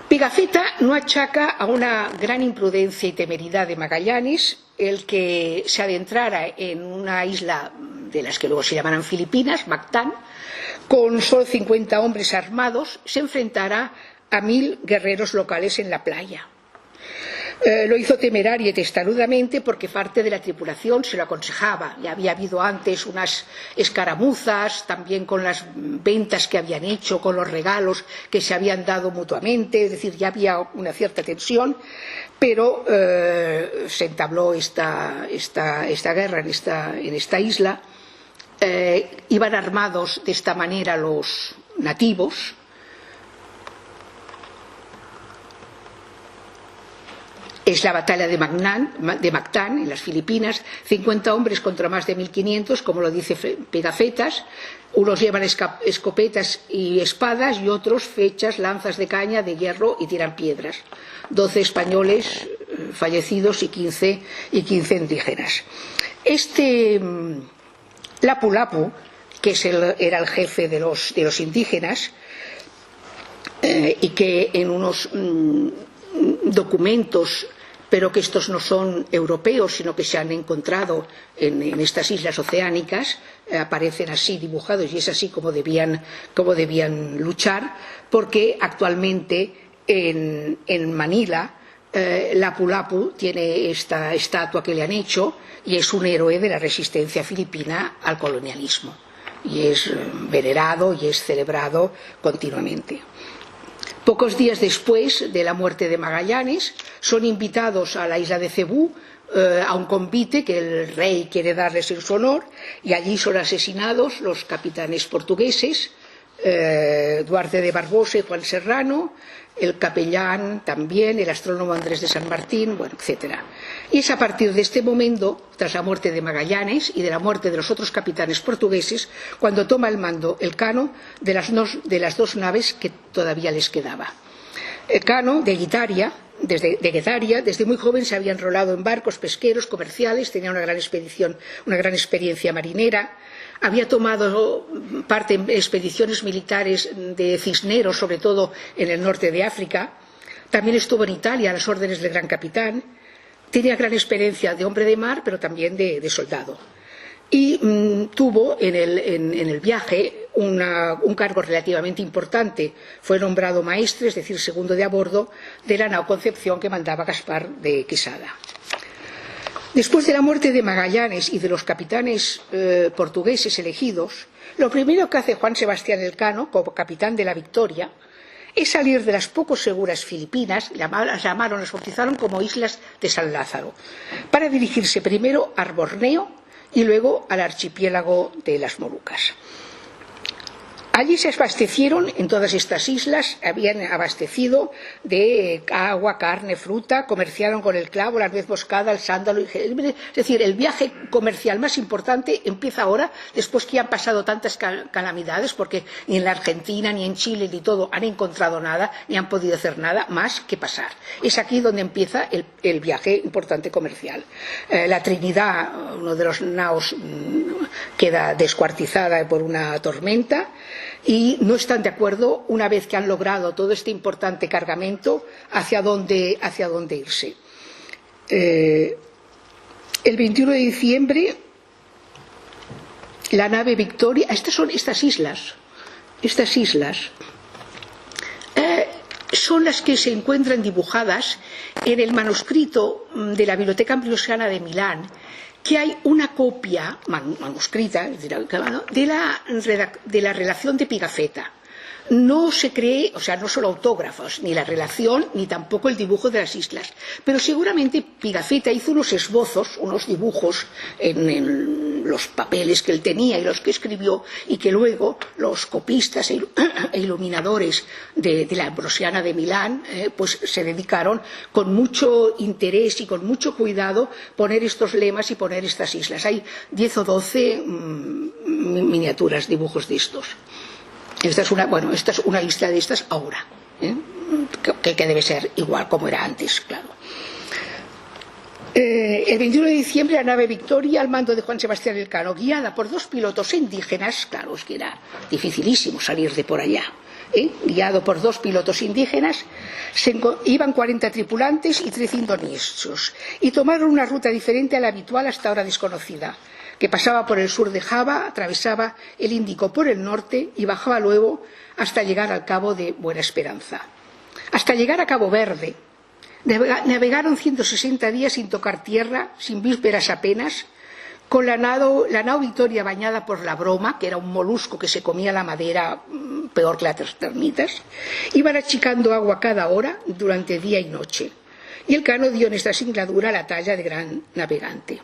Pigafetta no achaca a una gran imprudencia y temeridad de Magallanes el que se adentrara en una isla de las que luego se llamarán Filipinas, Mactán, con solo 50 hombres armados, se enfrentara a 1000 guerreros locales en la playa. Lo hizo temeraria y testarudamente porque parte de la tripulación se lo aconsejaba. Ya había habido antes unas escaramuzas, también con las ventas que habían hecho, con los regalos que se habían dado mutuamente, es decir, ya había una cierta tensión, pero se entabló esta guerra en esta isla. Iban armados de esta manera los nativos. Es la batalla de Mactán, en las Filipinas, 50 hombres contra más de 1500, como lo dice Pigafetta. Unos llevan escopetas y espadas y otros flechas, lanzas de caña, de hierro y tiran piedras. 12 españoles fallecidos y 15 indígenas. Lapu Lapu, que era el jefe de los indígenas, y que en unos documentos, pero que estos no son europeos, sino que se han encontrado en estas islas oceánicas, aparecen así dibujados, y es así como debían luchar, porque actualmente en Manila Lapu Lapu tiene esta estatua que le han hecho y es un héroe de la resistencia filipina al colonialismo, y es venerado y es celebrado continuamente. Pocos días después de la muerte de Magallanes, son invitados a la isla de Cebú a un convite que el rey quiere darles en su honor, y allí son asesinados los capitanes portugueses, Duarte de Barbosa y Juan Serrano, el capellán también, el astrónomo Andrés de San Martín, bueno, etc. Y es a partir de este momento, tras la muerte de Magallanes y de la muerte de los otros capitanes portugueses, cuando toma el mando el Cano de las dos naves que todavía les quedaba. El Cano de Guetaria, desde muy joven se había enrolado en barcos pesqueros, comerciales, tenía una gran experiencia marinera, había tomado parte en expediciones militares de Cisneros, sobre todo en el norte de África, también estuvo en Italia a las órdenes del gran capitán, tenía gran experiencia de hombre de mar, pero también de soldado. Y tuvo en el viaje un cargo relativamente importante. Fue nombrado maestre, es decir, segundo de a bordo de la nao Concepción que mandaba Gaspar de Quesada. Después de la muerte de Magallanes y de los capitanes portugueses elegidos, lo primero que hace Juan Sebastián Elcano, como capitán de la Victoria, es salir de las poco seguras Filipinas, las bautizaron como Islas de San Lázaro, para dirigirse primero a Borneo y luego al archipiélago de las Molucas. Allí se abastecieron, en todas estas islas, habían abastecido de agua, carne, fruta, comerciaron con el clavo, la nuez moscada, el sándalo. Es decir, el viaje comercial más importante empieza ahora, después que han pasado tantas calamidades, porque ni en la Argentina, ni en Chile, ni todo han encontrado nada, ni han podido hacer nada más que pasar. Es aquí donde empieza el viaje importante comercial. La Trinidad, uno de los naos, queda descuartizada por una tormenta, y no están de acuerdo, una vez que han logrado todo este importante cargamento, hacia dónde irse. El 21 de diciembre la nave Victoria, estas islas son las que se encuentran dibujadas en el manuscrito de la Biblioteca Ambrosiana de Milán, que hay una copia manuscrita de la relación de Pigafetta. No se cree, o sea, no son autógrafos, ni la relación, ni tampoco el dibujo de las islas. Pero seguramente Pigafetta hizo unos esbozos, unos dibujos en los papeles que él tenía y los que escribió, y que luego los copistas e iluminadores de la Ambrosiana de Milán pues se dedicaron con mucho interés y con mucho cuidado poner estos lemas y poner estas islas. Hay 10 o 12 miniaturas, dibujos de estos. Esta es una lista de estas ahora, que debe ser igual como era antes, claro. El 21 de diciembre la nave Victoria, al mando de Juan Sebastián Elcano, guiada por 2 pilotos indígenas, claro, es que era dificilísimo salir de por allá, guiado por 2 pilotos indígenas, iban 40 tripulantes y 13 indonesios, y tomaron una ruta diferente a la habitual hasta ahora desconocida, que pasaba por el sur de Java, atravesaba el Índico por el norte y bajaba luego hasta llegar al Cabo de Buena Esperanza. Hasta llegar a Cabo Verde, navegaron 160 días sin tocar tierra, sin vísperas apenas, con la nao Victoria bañada por la broma, que era un molusco que se comía la madera peor que las termitas. Iban achicando agua cada hora durante día y noche. Y Elcano dio en esta singladura la talla de gran navegante.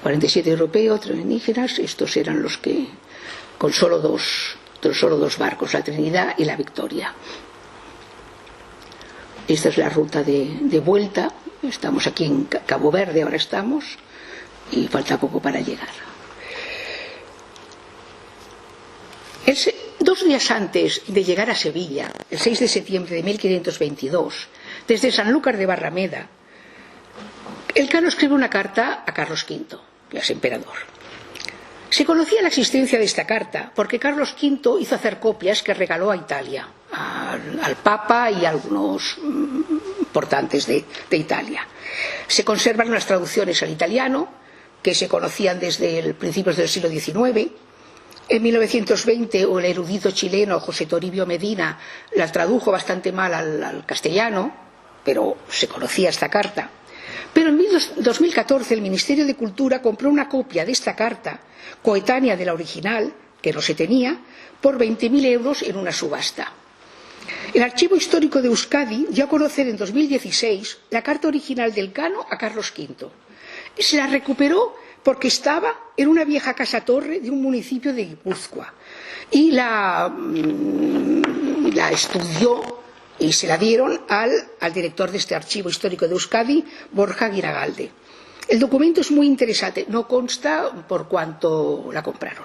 47 europeos, 3 indígenas, estos eran los que, con solo dos barcos, la Trinidad y la Victoria. Esta es la ruta de vuelta, estamos aquí en Cabo Verde, ahora estamos, y falta poco para llegar. 2 días antes de llegar a Sevilla, el 6 de septiembre de 1522, desde Sanlúcar de Barrameda, Elcano escribe una carta a Carlos V, que es emperador. Se conocía la existencia de esta carta porque Carlos V hizo hacer copias que regaló a Italia, al Papa y a algunos importantes de Italia. Se conservan unas traducciones al italiano que se conocían desde principios del siglo XIX. En 1920 el erudito chileno José Toribio Medina la tradujo bastante mal al castellano, pero se conocía esta carta. Pero en 2014 el Ministerio de Cultura compró una copia de esta carta, coetánea de la original, que no se tenía, por 20.000 euros en una subasta. El Archivo Histórico de Euskadi dio a conocer en 2016 la carta original del Elcano a Carlos V. Se la recuperó porque estaba en una vieja casa-torre de un municipio de Guipúzcoa y la estudió y se la dieron al director de este archivo histórico de Euskadi, Borja Guiragalde. El documento es muy interesante, no consta por cuánto la compraron.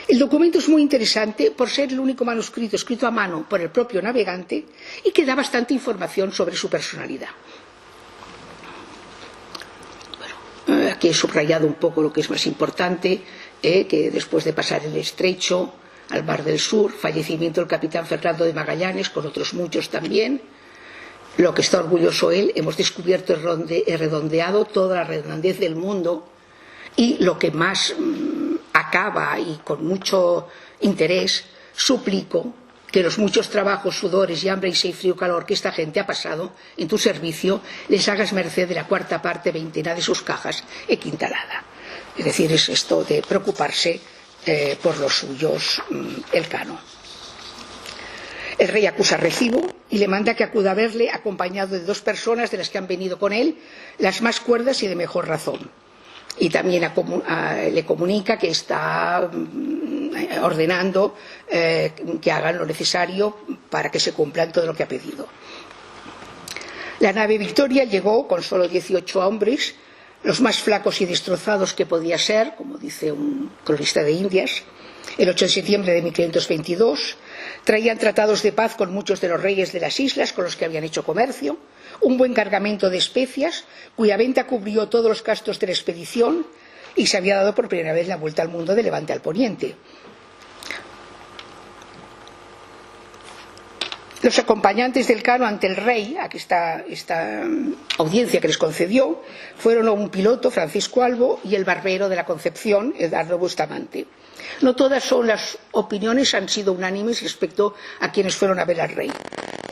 El documento es muy interesante por ser el único manuscrito escrito a mano por el propio navegante y que da bastante información sobre su personalidad. Bueno, aquí he subrayado un poco lo que es más importante, que después de pasar el estrecho al Mar del Sur, fallecimiento del capitán Fernando de Magallanes, con otros muchos también. Lo que está orgulloso él, hemos descubierto y redondeado toda la redondez del mundo, y lo que más acaba y con mucho interés, suplico que los muchos trabajos, sudores y hambre y sed, frío, calor que esta gente ha pasado en tu servicio, les hagas merced de la cuarta parte veintena de sus cajas e quintalada. Es decir, es esto de preocuparse por los suyos, Elcano. El rey acusa recibo y le manda que acuda a verle acompañado de 2 personas de las que han venido con él, las más cuerdas y de mejor razón. Y también le comunica que está ordenando que hagan lo necesario para que se cumplan todo lo que ha pedido. La nave Victoria llegó con solo 18 hombres, los más flacos y destrozados que podía ser, como dice un cronista de Indias, el 8 de septiembre de 1522. Traían tratados de paz con muchos de los reyes de las islas con los que habían hecho comercio, un buen cargamento de especias, cuya venta cubrió todos los gastos de la expedición, y se había dado por primera vez la vuelta al mundo de Levante al Poniente. Los acompañantes del Cano ante el rey, aquí está esta audiencia que les concedió, fueron un piloto, Francisco Albo, y el barbero de la Concepción, Eduardo Bustamante. No todas son las opiniones, han sido unánimes respecto a quienes fueron a ver al rey.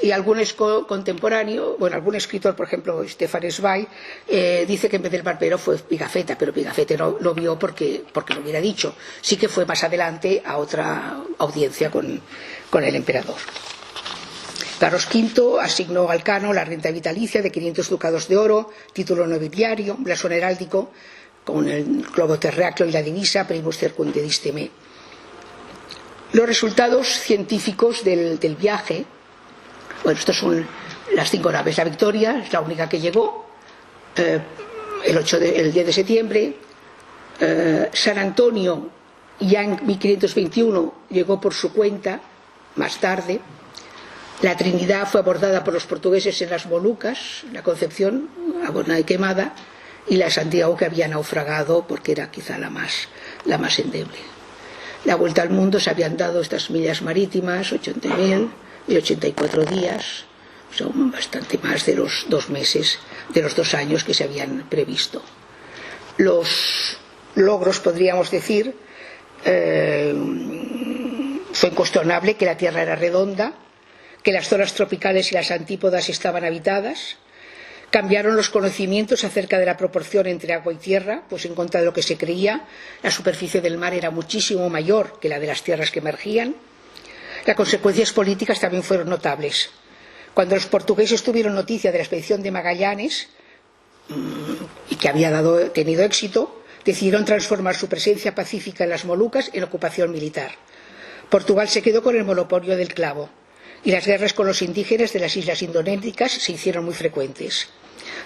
Y algún contemporáneo, bueno, algún escritor, por ejemplo, Stefan Zweig, dice que en vez del barbero fue Pigafetta, pero Pigafetta no lo vio porque lo hubiera dicho. Sí que fue más adelante a otra audiencia con el emperador. Carlos V asignó al Cano la renta vitalicia de 500 ducados de oro, título nobiliario, blasón heráldico, con el globo terráqueo y la divisa Primus Circumdedis Me. Los resultados científicos del viaje, bueno, estos son las 5 naves. La Victoria es la única que llegó el 10 de septiembre. San Antonio ya en 1521 llegó por su cuenta, más tarde. La Trinidad fue abordada por los portugueses en las Molucas, la Concepción abandonada y quemada, y la Santiago, que había naufragado porque era quizá la más endeble. La vuelta al mundo se habían dado estas millas marítimas, 80.000 y 84 días, son bastante más de los 2 meses, de los 2 años que se habían previsto. Los logros, podríamos decir, fue incuestionable que la Tierra era redonda, que las zonas tropicales y las antípodas estaban habitadas. Cambiaron los conocimientos acerca de la proporción entre agua y tierra, pues en contra de lo que se creía, la superficie del mar era muchísimo mayor que la de las tierras que emergían. Las consecuencias políticas también fueron notables. Cuando los portugueses tuvieron noticia de la expedición de Magallanes, y que había tenido éxito, decidieron transformar su presencia pacífica en las Molucas en ocupación militar. Portugal se quedó con el monopolio del clavo, y las guerras con los indígenas de las islas indonésiticas se hicieron muy frecuentes.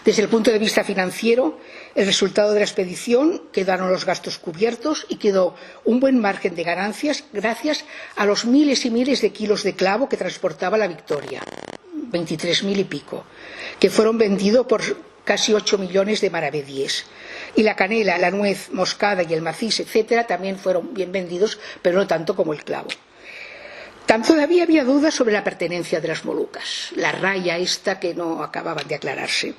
Desde el punto de vista financiero, el resultado de la expedición quedaron los gastos cubiertos y quedó un buen margen de ganancias gracias a los miles y miles de kilos de clavo que transportaba la Victoria, 23.000 y pico, que fueron vendidos por casi 8 millones de maravedíes. Y la canela, la nuez moscada y el macis, etcétera, también fueron bien vendidos, pero no tanto como el clavo. Todavía había dudas sobre la pertenencia de las Molucas, la raya esta que no acababan de aclararse.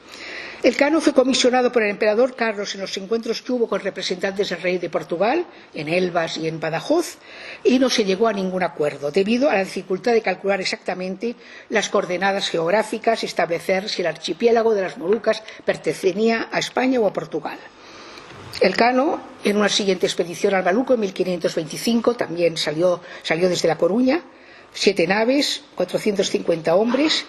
El Cano fue comisionado por el emperador Carlos en los encuentros que hubo con representantes del rey de Portugal, en Elvas y en Badajoz, y no se llegó a ningún acuerdo, debido a la dificultad de calcular exactamente las coordenadas geográficas, establecer si el archipiélago de las Molucas pertenecía a España o a Portugal. El Cano, en una siguiente expedición al Maluco en 1525, también salió desde La Coruña, 7 naves, 450 hombres,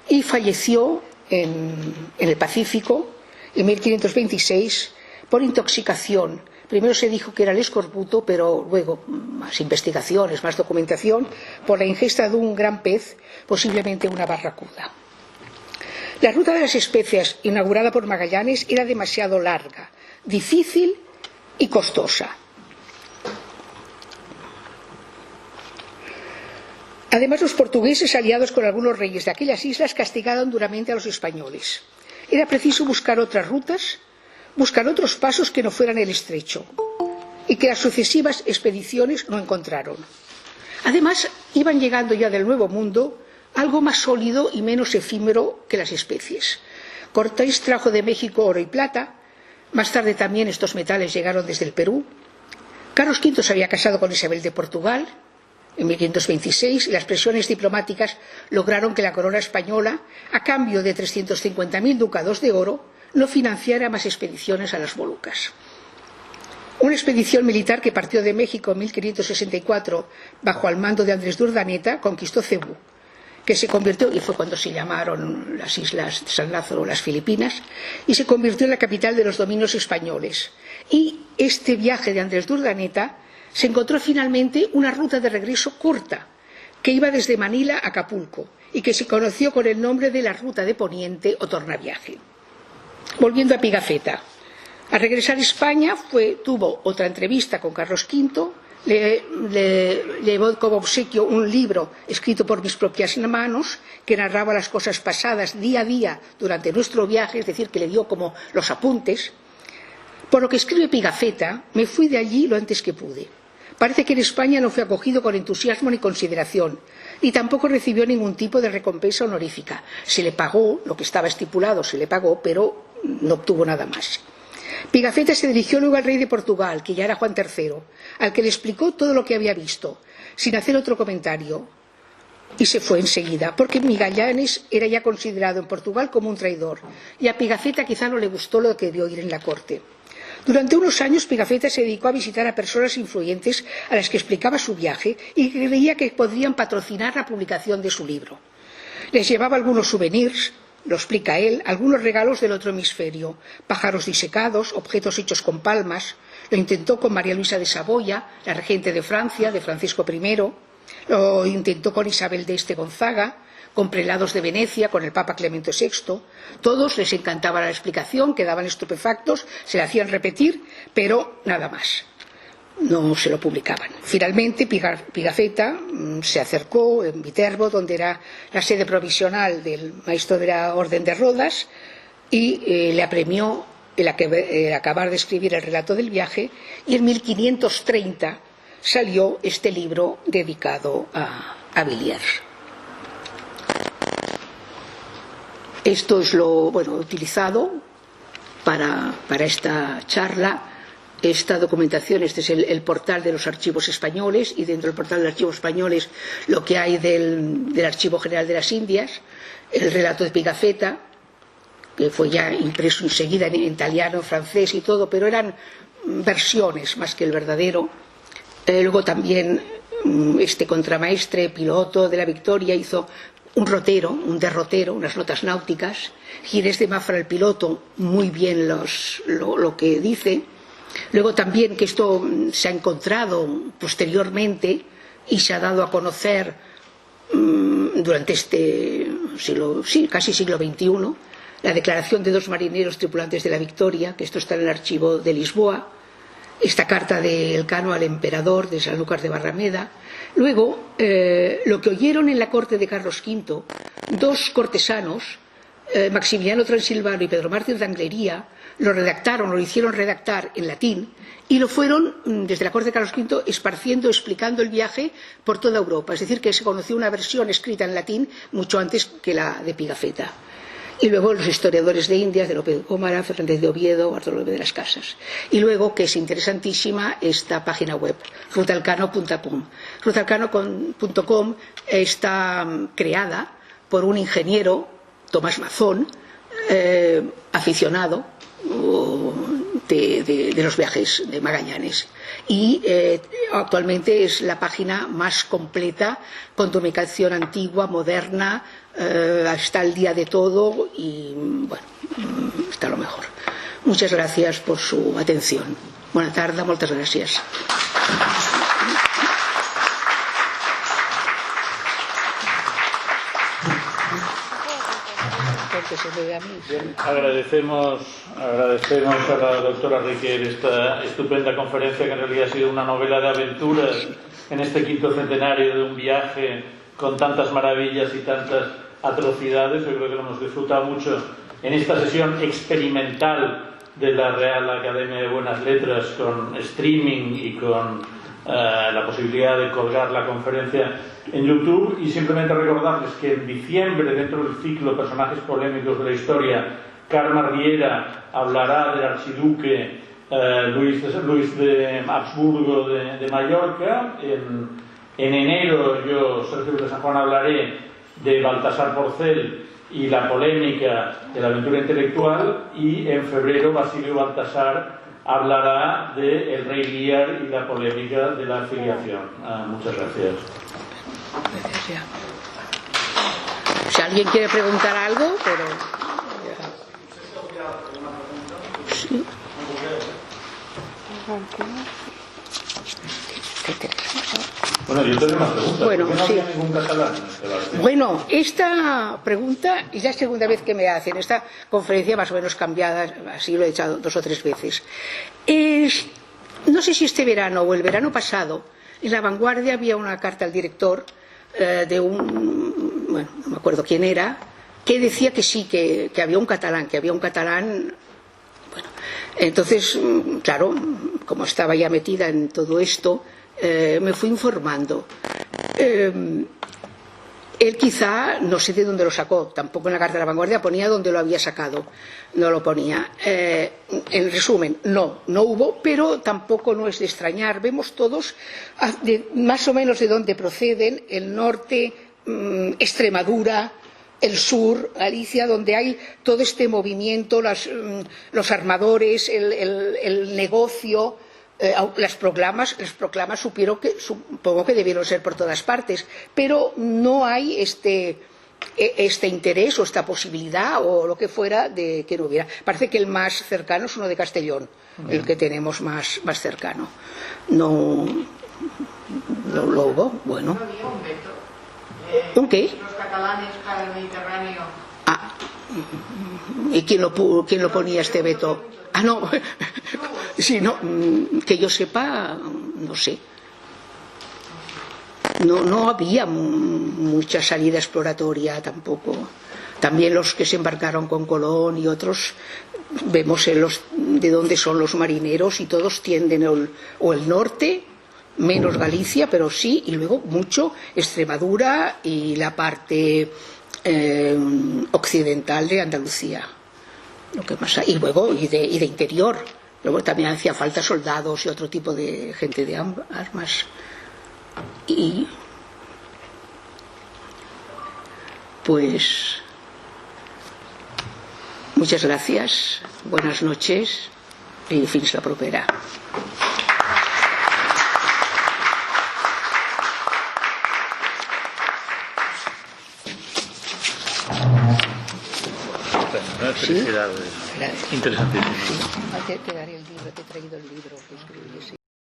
y falleció en el Pacífico en 1526 por intoxicación Primero se dijo que era el escorbuto, pero luego más investigaciones, más documentación, por la ingesta de un gran pez, posiblemente una barracuda. La ruta de las especias inaugurada por Magallanes era demasiado larga, difícil y costosa. Además, los portugueses, aliados con algunos reyes de aquellas islas, castigaron duramente a los españoles. Era preciso buscar otras rutas, buscar otros pasos que no fueran el estrecho, y que las sucesivas expediciones no encontraron. Además, iban llegando ya del Nuevo Mundo algo más sólido y menos efímero que las especies. Cortés trajo de México oro y plata, más tarde también estos metales llegaron desde el Perú. Carlos V se había casado con Isabel de Portugal en 1526 y las presiones diplomáticas lograron que la corona española, a cambio de 350.000 ducados de oro, no financiara más expediciones a las Molucas. Una expedición militar que partió de México en 1564 bajo el mando de Andrés de Urdaneta conquistó Cebú, que se convirtió, y fue cuando se llamaron las islas de San Lázaro las Filipinas, y se convirtió en la capital de los dominios españoles. Y este viaje de Andrés de Urdaneta se encontró finalmente una ruta de regreso corta, que iba desde Manila a Acapulco, y que se conoció con el nombre de la Ruta de Poniente o Tornaviaje. Volviendo a Pigafetta, al regresar a España tuvo otra entrevista con Carlos V, le llevó como obsequio un libro escrito por mis propias manos que narraba las cosas pasadas día a día durante nuestro viaje, es decir, que le dio como los apuntes. Por lo que escribe Pigafetta, me fui de allí lo antes que pude. Parece que en España no fue acogido con entusiasmo ni consideración, y tampoco recibió ningún tipo de recompensa honorífica. Se le pagó, lo que estaba estipulado se le pagó, pero no obtuvo nada más. Pigafetta se dirigió luego al rey de Portugal, que ya era Juan III, al que le explicó todo lo que había visto, sin hacer otro comentario, y se fue enseguida, porque Magallanes era ya considerado en Portugal como un traidor, y a Pigafetta quizá no le gustó lo que vio oír en la corte. Durante unos años Pigafetta se dedicó a visitar a personas influyentes a las que explicaba su viaje y creía que podrían patrocinar la publicación de su libro. Les llevaba algunos souvenirs, lo explica él, algunos regalos del otro hemisferio, pájaros disecados, objetos hechos con palmas. Lo intentó con María Luisa de Saboya, la regente de Francia, de Francisco I, lo intentó con Isabel de Gonzaga, con prelados de Venecia, con el Papa Clemente VI. Todos les encantaba la explicación, quedaban estupefactos, se la hacían repetir, pero nada más. No se lo publicaban. Finalmente, Pigafetta se acercó en Viterbo, donde era la sede provisional del maestro de la Orden de Rodas, y le apremió el acabar de escribir el relato del viaje, y en 1530 salió este libro dedicado a Villiers. Esto es lo utilizado para esta charla. Esta documentación, este es el portal de los archivos españoles, y dentro del portal de los archivos españoles lo que hay del Archivo General de las Indias, el relato de Pigafetta, que fue ya impreso enseguida en italiano, francés y todo, pero eran versiones más que el verdadero. Luego también este contramaestre piloto de la Victoria hizo un derrotero, unas notas náuticas. Ginés de Mafra, el piloto, muy bien lo que dice. Luego también que esto se ha encontrado posteriormente y se ha dado a conocer durante este siglo, casi siglo XXI, la declaración de 2 marineros tripulantes de la Victoria, que esto está en el archivo de Lisboa, esta carta de Elcano al emperador de Sanlúcar de Barrameda. Luego, lo que oyeron en la corte de Carlos V, 2 cortesanos, Maximiliano Transilvano y Pedro Mártir de Anglería, lo hicieron redactar en latín, y lo fueron, desde la corte de Carlos V, esparciendo, explicando el viaje por toda Europa. Es decir, que se conoció una versión escrita en latín mucho antes que la de Pigafetta. Y luego los historiadores de Indias, de Lope de Gómara, Fernández de Oviedo, Bartolomé de las Casas. Y luego, que es interesantísima, esta página web, rutalcano.com. Rutalcano.com está creada por un ingeniero, Tomás Mazón, aficionado de los viajes de Magallanes, y actualmente es la página más completa, con documentación antigua, moderna, está al día de todo, y bueno, está lo mejor. Muchas gracias por su atención. Bona tarda, moltes gràcies. Bien, agradecemos a la doctora Riquer esta estupenda conferencia, que en realidad ha sido una novela de aventuras en este quinto centenario de un viaje con tantas maravillas y tantas atrocidades. Yo creo que lo hemos disfrutado mucho en esta sesión experimental de la Real Academia de Buenas Letras, con streaming y con la posibilidad de colgar la conferencia en YouTube. Y simplemente recordarles que en diciembre, dentro del ciclo Personajes Polémicos de la Historia, Carme Riera hablará del archiduque Luis de Habsburgo de Mallorca. En enero yo, Sergio de San Juan, hablaré de Baltasar Porcel y la polémica de la aventura intelectual, y en febrero Basilio Baltasar hablará de El Rey Lear y la polémica de la afiliación. Muchas gracias. Gracias. Si alguien quiere preguntar algo, pero... Sí. Bueno, yo tengo una pregunta. Bueno, ¿Por qué no sí. había ningún catalán en este debate? Bueno, esta pregunta es la segunda vez que me hacen. Esta conferencia más o menos cambiada, así lo he echado 2 o 3 veces. No sé si este verano o el verano pasado, en La Vanguardia había una carta al director de un... bueno, no me acuerdo quién era, que decía que sí, que había un catalán, Bueno, entonces, claro, como estaba ya metida en todo esto, me fui informando. Él quizá, no sé de dónde lo sacó, tampoco en la carta de La Vanguardia ponía dónde lo había sacado, no lo ponía. En resumen, no hubo, pero tampoco no es de extrañar. Vemos todos más o menos de dónde proceden: el norte, Extremadura, el sur, Galicia, donde hay todo este movimiento, los armadores, el negocio. Las proclamas supongo que debieron ser por todas partes, pero no hay este interés o esta posibilidad o lo que fuera de que no hubiera. Parece que el más cercano es uno de Castellón, el que tenemos más cercano. No lo hubo. Bueno. ¿No había un veto? ¿Un qué? Los catalanes para el Mediterráneo. ¿Y quién lo ponía este veto? No. Sí, no, que yo sepa, no sé. No había mucha salida exploratoria tampoco. También los que se embarcaron con Colón y otros, vemos de dónde son los marineros, y todos tienden o el norte, menos Galicia, pero sí, y luego mucho Extremadura y la parte occidental de Andalucía. Lo que pasa, y luego y de interior. Luego también hacía falta soldados y otro tipo de gente de armas. Y pues muchas gracias, buenas noches y fins la propera. Felicidades. Sí. Interesantísimo. Te daré el libro, te he traído el libro que escribí, sí.